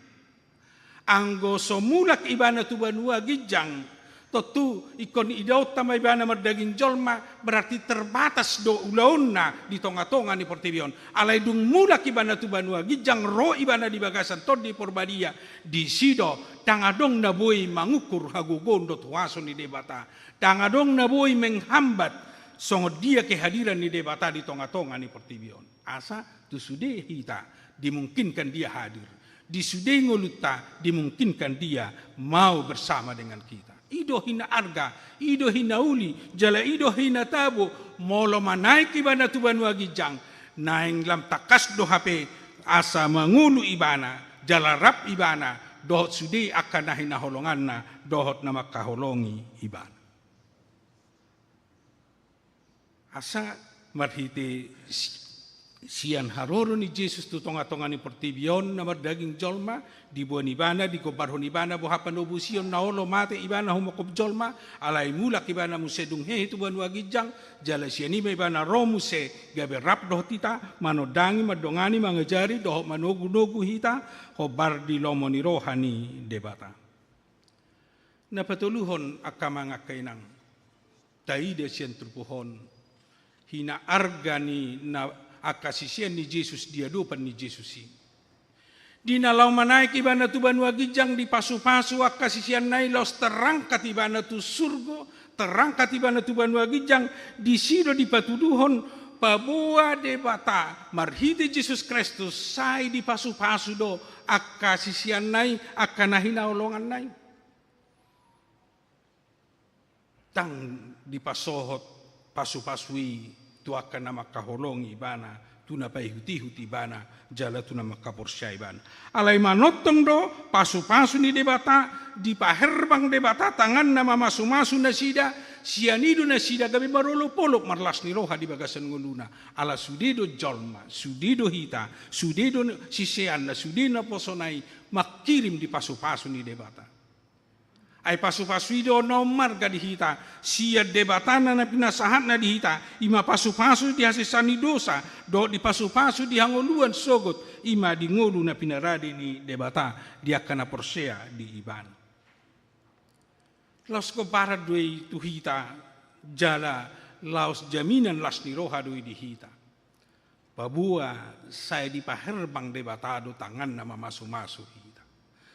Anggo somulak ibana tu banua gijang tentu ikon idaut tamai bana merdaging jolma berarti terbatas do ulaonna di tonga-tonga ni Portibion. Alai dung mulak ibana tu banua gijang ro ibana di bagasan tod di porbadia di sido tangadong na boy mangukur hagugon do tuaso ni debata. Tangadong na boy menghambat songod dia kehadiran ni debata di tonga-tonga ni Portibion. Asa tu sude hita dimungkinkan dia hadir. Di sude ngoluta dimungkinkan dia mau bersama dengan kita. Ido hina arga, ido hina uli, jala ido hina tabo, molo manaik ibana tu banua gijang, naing lam takas do hape asa mangulu ibana, jala rap ibana, dohot sudi akan nahina holonganna, dohot nama kaholongi ibana. Asa marhite Sian haroro ni Jesus tu tonga-tonga ni pertibion na daging jolma di buan ibana di kobarhon ibana bohapan obusion na olo mate ibana humakob jolma alai mulak ibana musedung he tu buan wagijang jala siani ibana romuse gabe rap doh tita manodangi madongani mangajari doh manogu-nogu hita hobar di lomoni rohani debata na patuluhon akamanga kainang taide sian trupuhon hina argani na akasisian ni Jesus dia dupan ni Jesusi. Di nalau manaik ibana tu banua gijang di pasu-pasu akasisian nai los terangkat ibana tu surgo, terangkat ibana tu banua gijang di sido di patuduhon pabua debata marhiti Jesus Kristus sai di pasu-pasu do akasisian nai akanahina olongan nai. Tang di pasohot pasu-pasui tu akan nama kaholongi bana tu na huti bana jala tu nama kaporsya bana alai manotong do pasu-pasu ni debata di paherbang debata tangan nama masu-masu nasida sianido nasida gabi marolo polok marlas ni roha di bagasan nguluna ala sudido jolma sudido hita sudido sisean na sudina posonai makirim di pasu-pasu ni debata ai pasu-pasu ido nomar gadi hita sia debatana na pinasahat na dihita ima pasu-pasu di hasisani dosa do di pasu-pasu di hangoluan sogot ima di ngolu na pinaradi ni debata dia kana porsea di iban laos ko para doi tu hita jala laos jaminan las ni roha doi di hita babua saya di paherbang debata do tangan na mamasu-masu hita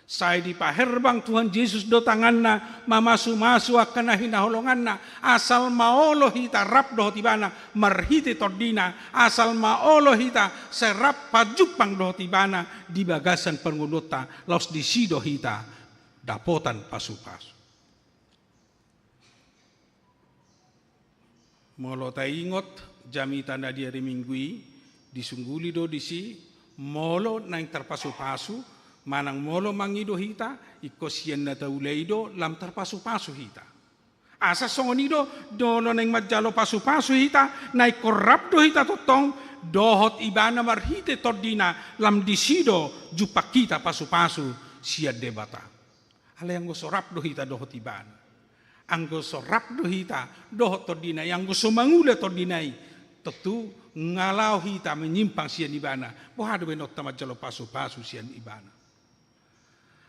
saya di paherbang Tuhan Yesus do tanganna mamasu-masu akan hinaholonganna asal maolo hita rap do tibana marhite tordina asal maolo hita serap pajupang do tibana di bagasan pengulota los di sido hita dapotan pasu-pasu molo ta ingot jamita na dia riminggui disungguli do disi molo nang terpasu-pasu manang molo mangido hita iko sian na tauleido lam terpasu-pasu hita asa songonido dono neng majalo pasu-pasu hita nai korap do hita totong dohot ibana marhite tordina lam disido jupak kita pasu-pasu sia debata ale yang sorap do hita dohot ibana anggo sorap do hita dohot tordina yang go somangule tordinai tentu ngalau hita menyimpang sian ibana bohado benot tamajalo pasu-pasu sian ibana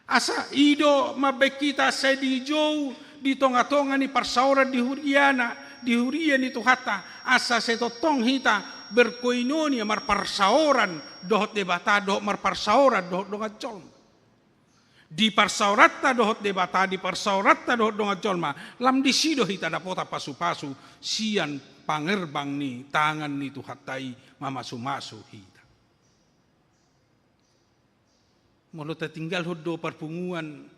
asa ido mabek kita sedijo di tonga-tonga ni parsaura di huriana di huria ni tuhata asa setotong hita berkoinonia mar parsauran dohot debata dohot mar parsauran dohot dongat jolma di parsaurata dohot debata di parsaurata dohot dongat jolma lam disido hita dapota pasu-pasu sian pangerbang ni tangan ni tuhatai mamasu-masu hita molo ta tinggal hodo parpunguan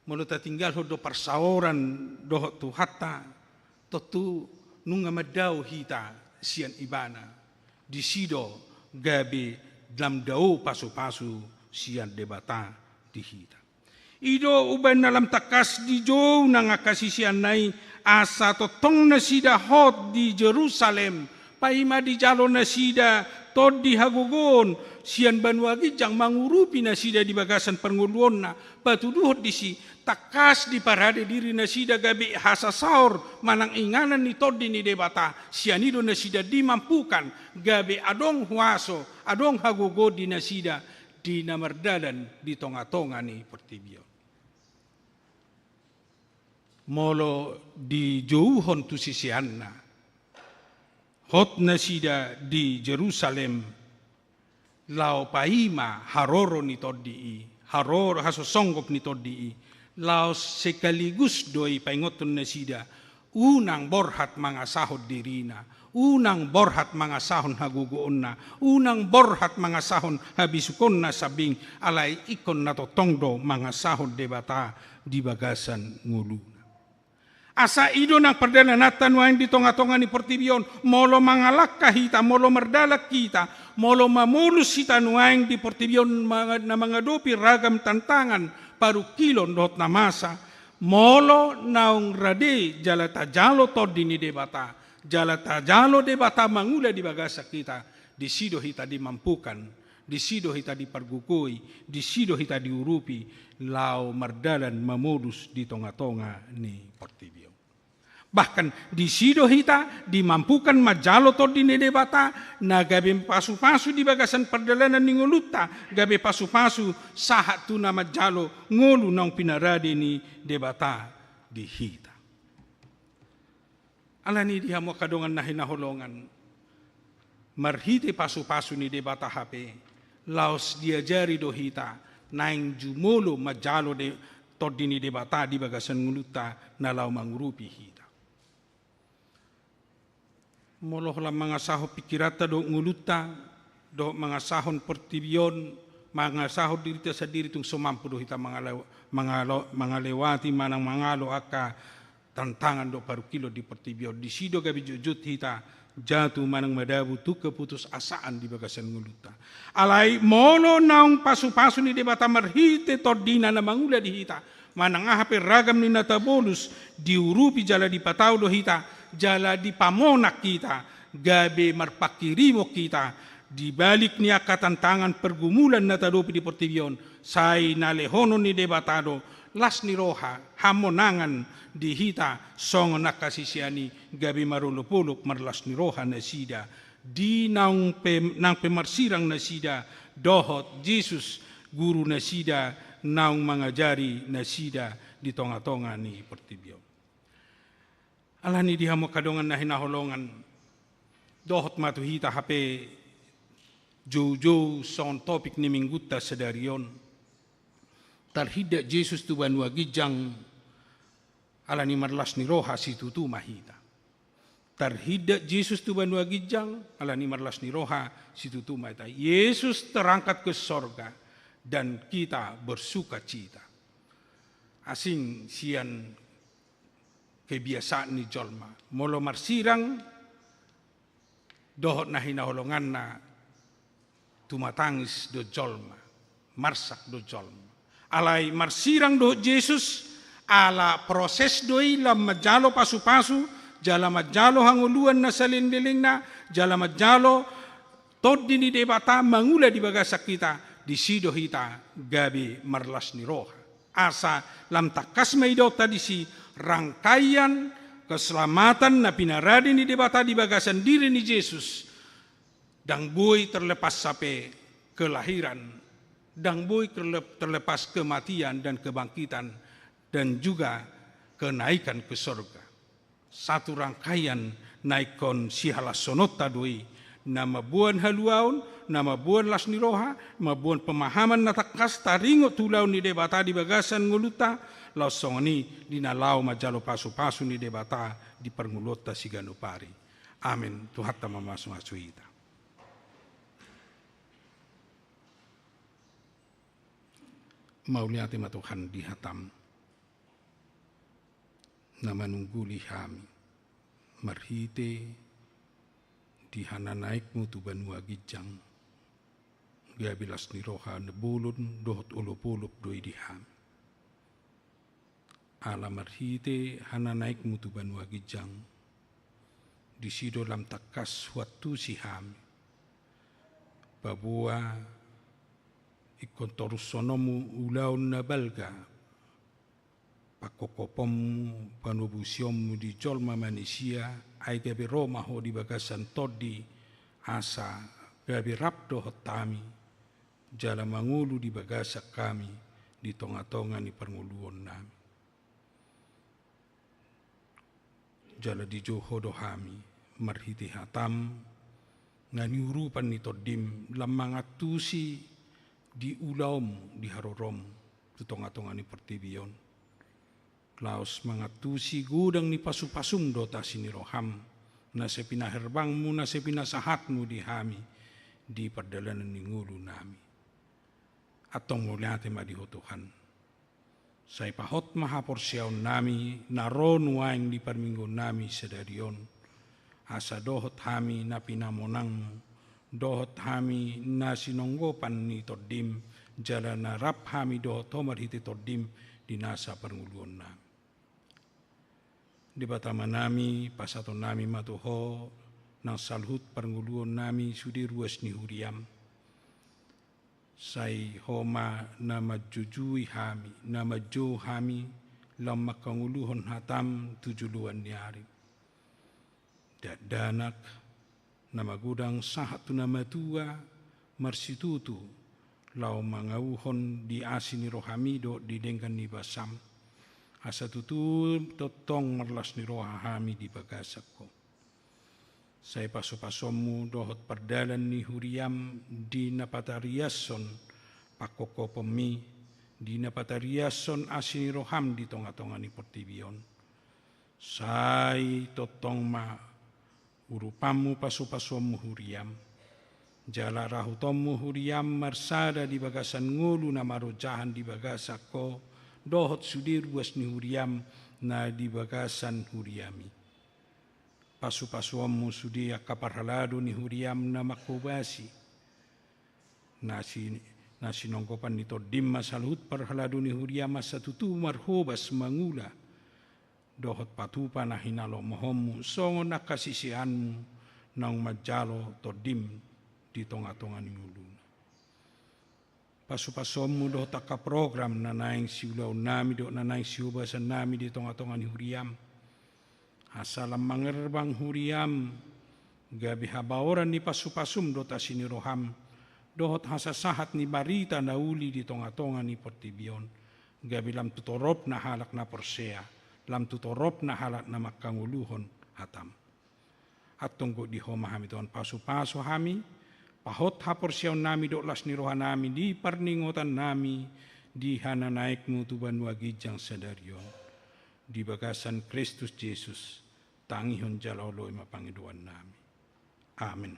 molo ta tinggal hodo parsauran doh tu hatta totu nunga madau hita sian ibana di sido gabe dalam dau pasu-pasu sian debata di hita ido uban dalam takas di jo nang akasisian nai asa totong na sida hot di Jerusalem paima di jalo na sida tod di hagogon sian banua gijang mangurupi nasida di bagasan penguluan na patuduhot di si takas di parade diri nasida gabi hasasaur manang inganan ni tod ni debata sianido nasida dimampukan gabi adong huaso adong hagogo di nasida di namardalan di tonga-tonga ni pertibio molo di jauhon tu sisianna hot nasida di Jerusalem lao paima haroro ni todii haroro hasosonggop ni todii lao sekaligus doi paingoton nasida unang borhat mangasahod dirina unang borhat mangasahon haguguonna unang borhat mangasahon habisukon na sabing alai ikon na totongdo mangasahod debata di bagasan nguluna asa ido nang perdalanatan wain di tonga-tonga ni pertibion molo mangalak kahita molo merdalak kita molo mamulus kita nuaing di pertibion na mengadopi ragam tantangan paru kilon dot na masa molo naung rade jala tajalo tod ni debata jala tajalo debata mangula di bagasa kita di sido hita dimampukan, di sido hita dipergukui, di sido hita diurupi, lau mardalan memodus di tonga-tonga ni portibio. Bahkan di sido hita dimampukan majalo to di nedebata na gabe pasu-pasu di bagasan perdalanan ni nguluta gabe pasu-pasu sahat tu na majalo ngulu nang pinarade ni debata di hita. Alani dia mo kadongan na hinaholongan marhite pasu-pasu ni debata HP laos diajari do hita naing jumolo majalo de to di ni debata di bagasan nguluta na lau mangurupi hita. Moloh lah mga saho pikirata do nguluta, do mga sahon pertibion, mga saho dirita sa diri tung sumampu do hita mga lewati manang mangalo aka tantangan do paru kilo di pertibion. Di sido gabi jujut hita jatuh manang madabu tu keputus asaan di bagasan nguluta. Alai molo naung pasu-pasu ni debata marhite tordina na mangula di hita. Manang ahape ragam ni natabolus diurupi jala di patau do hita. Jala di pamonak kita, gabe marpakirimo kita, di balik niya katantangan pergumulan na tadopi di portibion, say nalehono ni debatado, las ni roha, hamonangan di hita, song nakasisiani, gabe marulupuluk marlas ni roha na sida, di nang pemarsirang na sida, dohot Jesus guru na sida, nang mangajari na sida, di tonga-tonga ni portibion. Alani diha mo kadongan na hinaholongan dohot matuhita hape jojo son topik ni mingguta sedarion tarhida Jesus tu banua gijang alani marlas ni roha situ tu mahita tarhida Jesus tu banua gijang alani marlas ni roha situ tu mahita. Yesus terangkat ke sorga dan kita bersuka cita. Asing sian kebiasaan ni jolma. Molo marsirang dohot na hinaholongan na tumatangis do jolma. Marsak do jolma. Alay marsirang do Jesus ala proses doi lam majalo pasu-pasu jala majalo hanguluan na salindiling na jala majalo tod dini debata mangula di bagasak kita di sido hita gabi marlas ni roha. Asa lam takas maidok tadi si rangkaian keselamatan na pinaradi ni debata di bagasan diri ni Yesus dang boy terlepas sampai kelahiran dang boy terlepas kematian dan kebangkitan dan juga kenaikan ke surga. Satu rangkaian naikon sihala sonota doi nama buan haluaun nama buan las niroha nama buan pemahaman na takas taringo tulau ni debata di bagasan nguluta lausong ni dinalau majalo pasu-pasu ni debata di perngulota siganupari. Amin. Tuhan tama masu-masuita. Mauliati Tuhan dihatam na manungguli kami marhite di hananaikmu tu banua gijang gabilas ni roha nebulun dohot ulupulup doi diham ala marhite hananaikmu tu banua gijang di sido lam takas waktu siham babua ikon torus sonomu ulaun na balga pakokopomu panubusiomu di jolma manusia ai gabi Roma ho di bagasan todi asa gabi rapdo hotami jala mangulu di bagasak kami di tonga-tonga ni pernguluan nami jala di joho dohami marhiti hatam ngani urupan ni todim lamangatusi di ulaum di harorom di tonga-tonga ni pertibion laos mangatusi gudang ni pasu-pasung dota sini roham na sepina herbangmu na sepina sahatmu di hami di perdalanan ni ngulu nami atong muliate madiho Tuhan say pahot mahaporsyaon nami naron waing di perminggu nami sedarion asa dohot hami na pinamonangmu dohot hami na sinonggopan ni todim jala na rap hami dohot homar hiti todim di nasa pernguluan nami di batama nami pasato nami matuho nang salhut pernguluan nami sudi ruas ni huriam. Sai homa nama jujui hami, nama jo hami, lam makanguluhon hatam tujuluan niari. Danak, nama gudang sahatu nama tua, marsitutu, lau mangauhon di asini rohami do di dengkan ni basam. Asa tutu totong merlas ni rohami di bagasakko. Saya paso-pasomu dohot perdalan ni huriam di napatariason pakoko pemi di napatariason asini roham di tonga-tonga ni pertibion. Sai totong ma urupamu paso-pasomu huriam. Jala rahutomu huriam marsada di bagasan ngulu na marojahan di bagasako dohot sudir ruas ni huriam na di bagasan huriami. Pasu-pasuamu sudi akaparhalado ni huriam na makubasi. Nasi nongkopan nito dimma salhut parhalado ni huriam asa tutu marhobas mangula. Dohot patupa na hinalo mohomu songo na kasisianmu nang majalo to dim di tonga-tonga ni uluna. Pasu-pasuamu dohot akaprogram na naing siulau nami do na naing siubasan nami di tonga-tonga ni huriam. Asalam mangerbang huriam gabi habaoran ni pasu-pasum dota sini roham dohot hasasahat ni barita nauli di tonga-tonga ni pertibion gabi lam tutorop na halak na persea lam tutorop na halak na makanguluhon hatam at tunggu di homa hami tuan pasu-pasu hami pahot haporsiaw nami do las ni rohan nami di parningotan nami di hana naikmu tuban wagijang sadarion di bagasan Kristus Yesus tangihon jalolo ima pangiduan nami. Amin.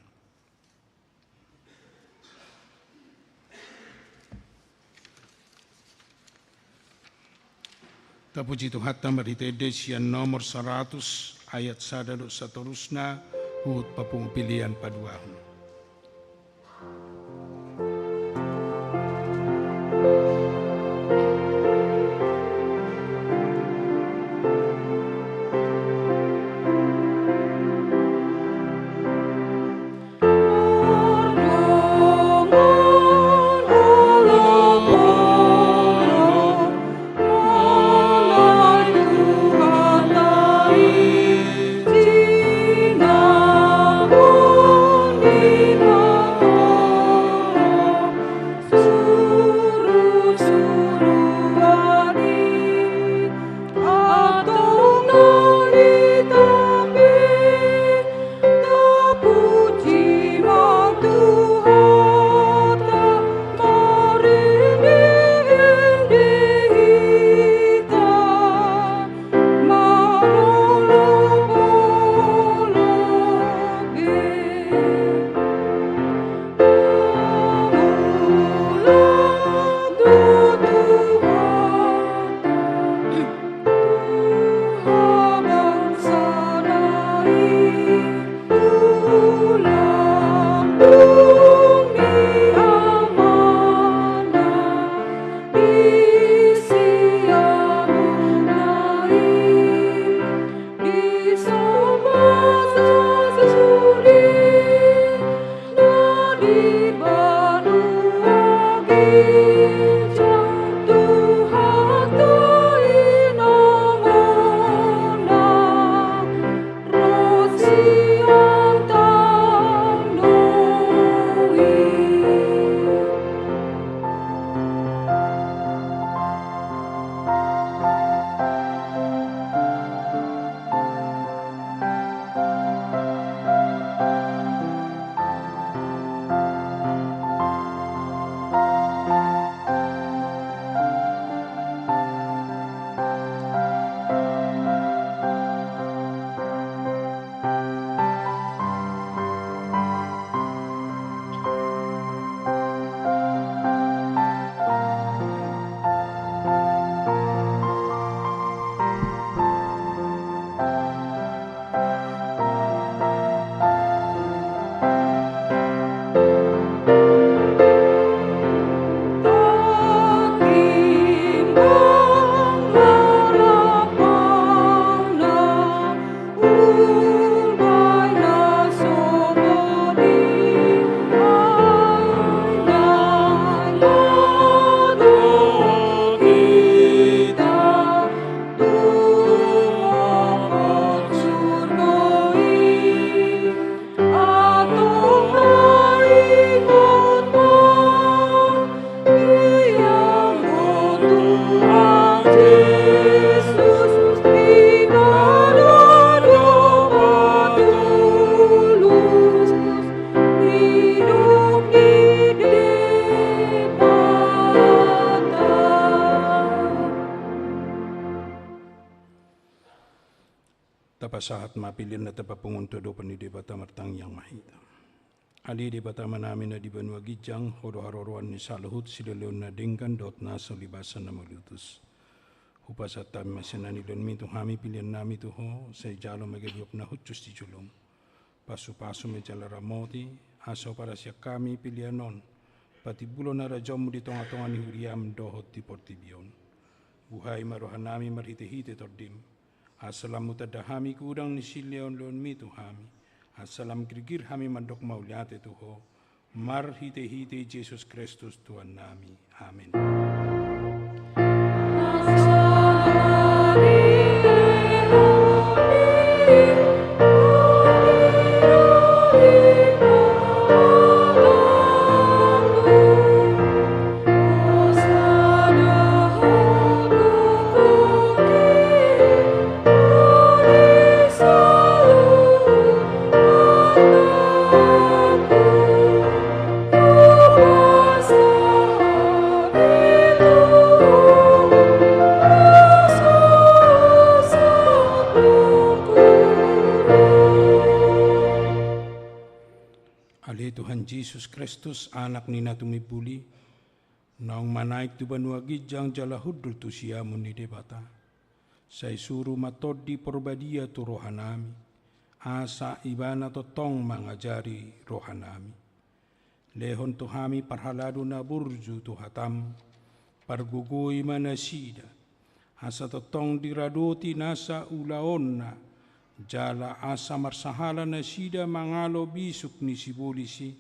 Tapuji Tuhan marite desian nomor 100 ayat 1 seterusnya hut papung pilihan paduahun. Sinaku tapasahat mapilin na tapapungunto do panidi bata martang yang mahita. Ali di bata manamin na di banwa gijang, hodo haroruan ni saluhut sila leon na dingkan dot nasa libasan na malutus. Hupasat tami masinani leon mi tuhami pilihan nami tuho, sa jalo magagyop na hutsus di julong. Pasu-pasu medjala ramoti, aso para siya kami pilihan non, pati bulo na rajom di tonga-tonga ni huriam dohot di portibion. Buhay marohan nami marhite-hite tordim. Asalam mutadahami kurang ni sileon leon mi tuhami. Asalam kirgir hami mandok mauliate tuho. Marhite-hite Jesus Kristus Tuhan nami. Amin. Tuhan Yesus Kristus anak nina tumipuli naong manaik tu banua gijang jala hudul tu siamun ni debata say suru matodi porbadia tu rohanami asa ibana to tong mangajari rohanami lehon tu hami parhaladu na burju tu hatam pargugui manasida asa to tong diradoti nasa ulaonna jala asa marsahala na sida mangalo bisuk ni sibulisi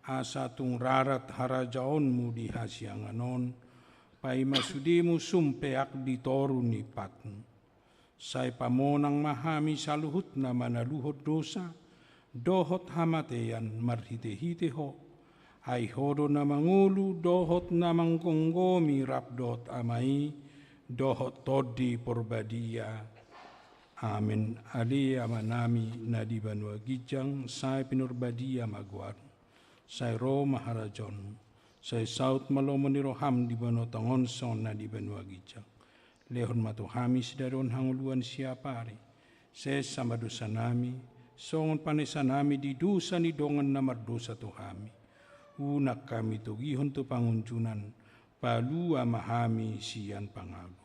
asa tung rarat harajaonmu di hasianganon pai masudimu sumpeak di toru ni patmu say pamonang mahami saluhut na manaluhot dosa dohot hamateyan marhite-hite ho ay hodo na mangulu dohot na mangkonggomi rapdot amai dohot todi porbadia. Amin. Ali amanami na di banwa gijang say pinurbadia magwar. Say ro maharajon. Say saut malomo ni roham di banwa tangon son na di banwa gijang. Lehon matuhami sidaron hanguluan siapari. Say samadusa nami. Songon panesa nami di dusa ni dongan na mardosa tuhami. Unak kami tugihon tu pangunjunan. Palu amahami siyan pangalu.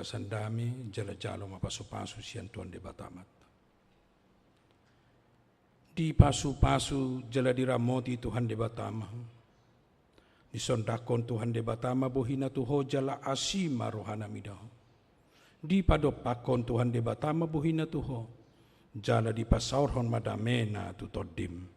Sandami jala-jalo mapasu-pasu sian Tuhan de batamat. Di pasu-pasu jala diramoti Tuhan de batama. Di sondakon Tuhan de batama bohina tuho jala asima rohana midaho. Di padopakon Tuhan de batama bohina tuho jala di pasaurhon madamena tutodim.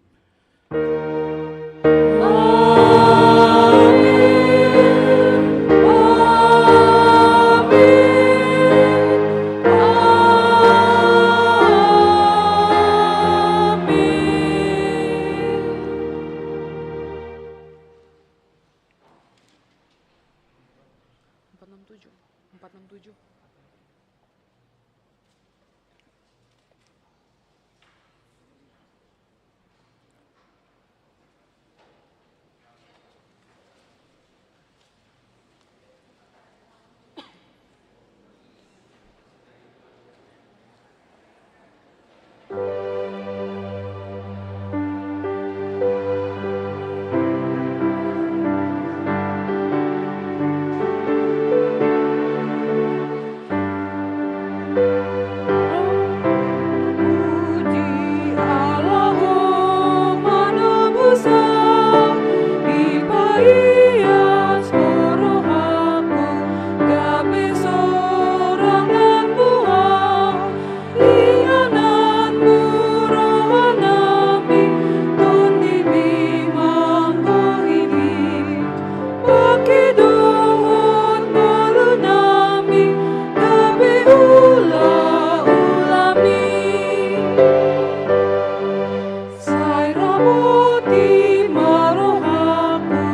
ramuti marohaku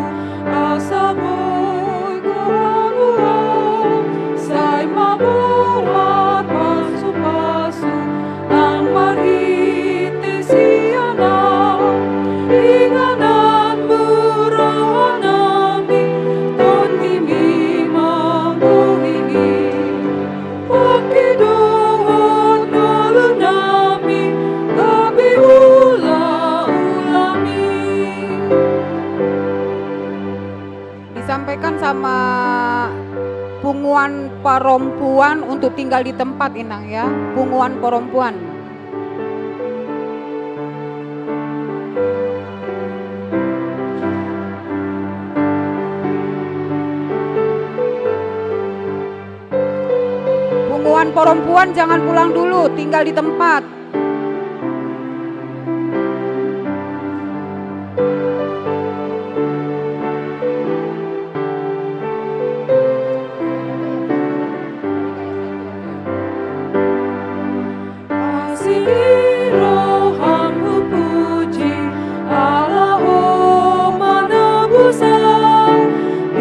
asaboy kuhanuan say mabuhat pasu-pasu ang marhite siyana inganan murahan nami tondi mi mangguhingi pakiduhot ngalun nami gabi ula-ulami. Disampaikan sama punguan perempuan untuk tinggal di tempat Inang ya, punguan perempuan. Punguan perempuan jangan pulang dulu, tinggal di tempat. Rohammu puji Allaho manabusa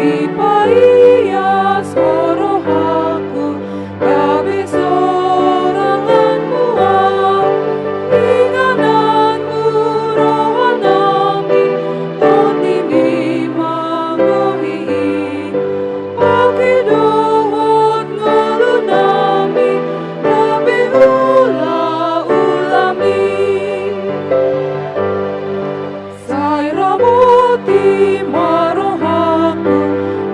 Ipaias rohaku gabi soranganmu ingananmu rohanami tondi mi manggohi pakidohot ngalunami gabi ula-ulami say ramuti marohaku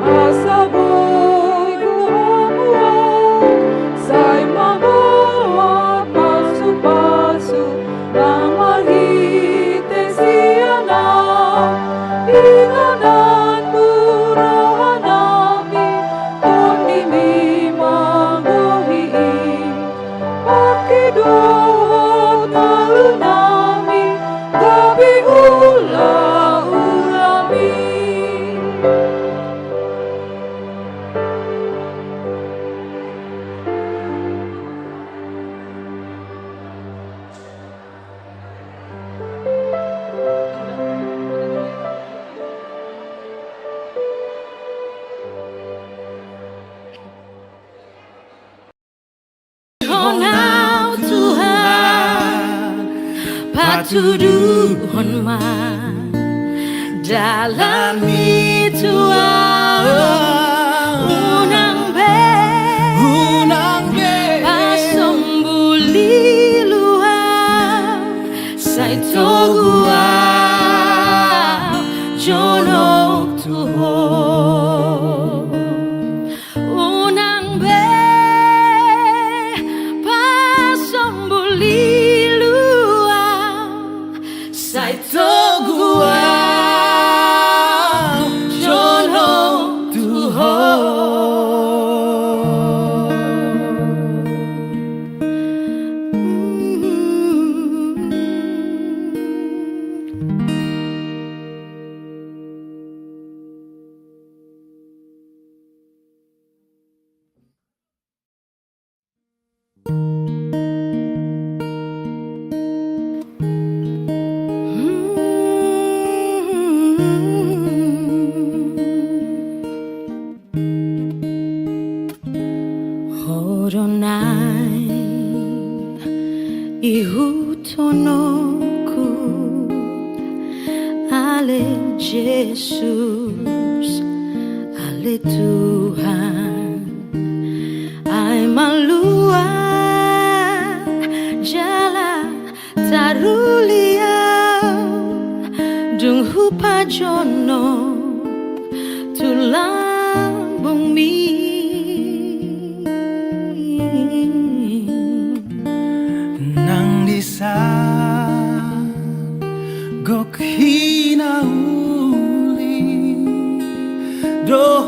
asaboy kuhamuan say mabuhat pasu-pasu ang marhite siyana inganan murahanami tondi mi mangguhi pakiduhot ngalunami gabi ula-ulami. Honau Tuhan patuduhon ma dalam unang be pasombuli luha say togua jonok tuho unang be pasombuli luha say togua jonok tuho. Horonai ihutonoku ale Jesus ale Tuhan ay malua jala tarulia dung hupajono tulang bumi nang disa gok hinauli do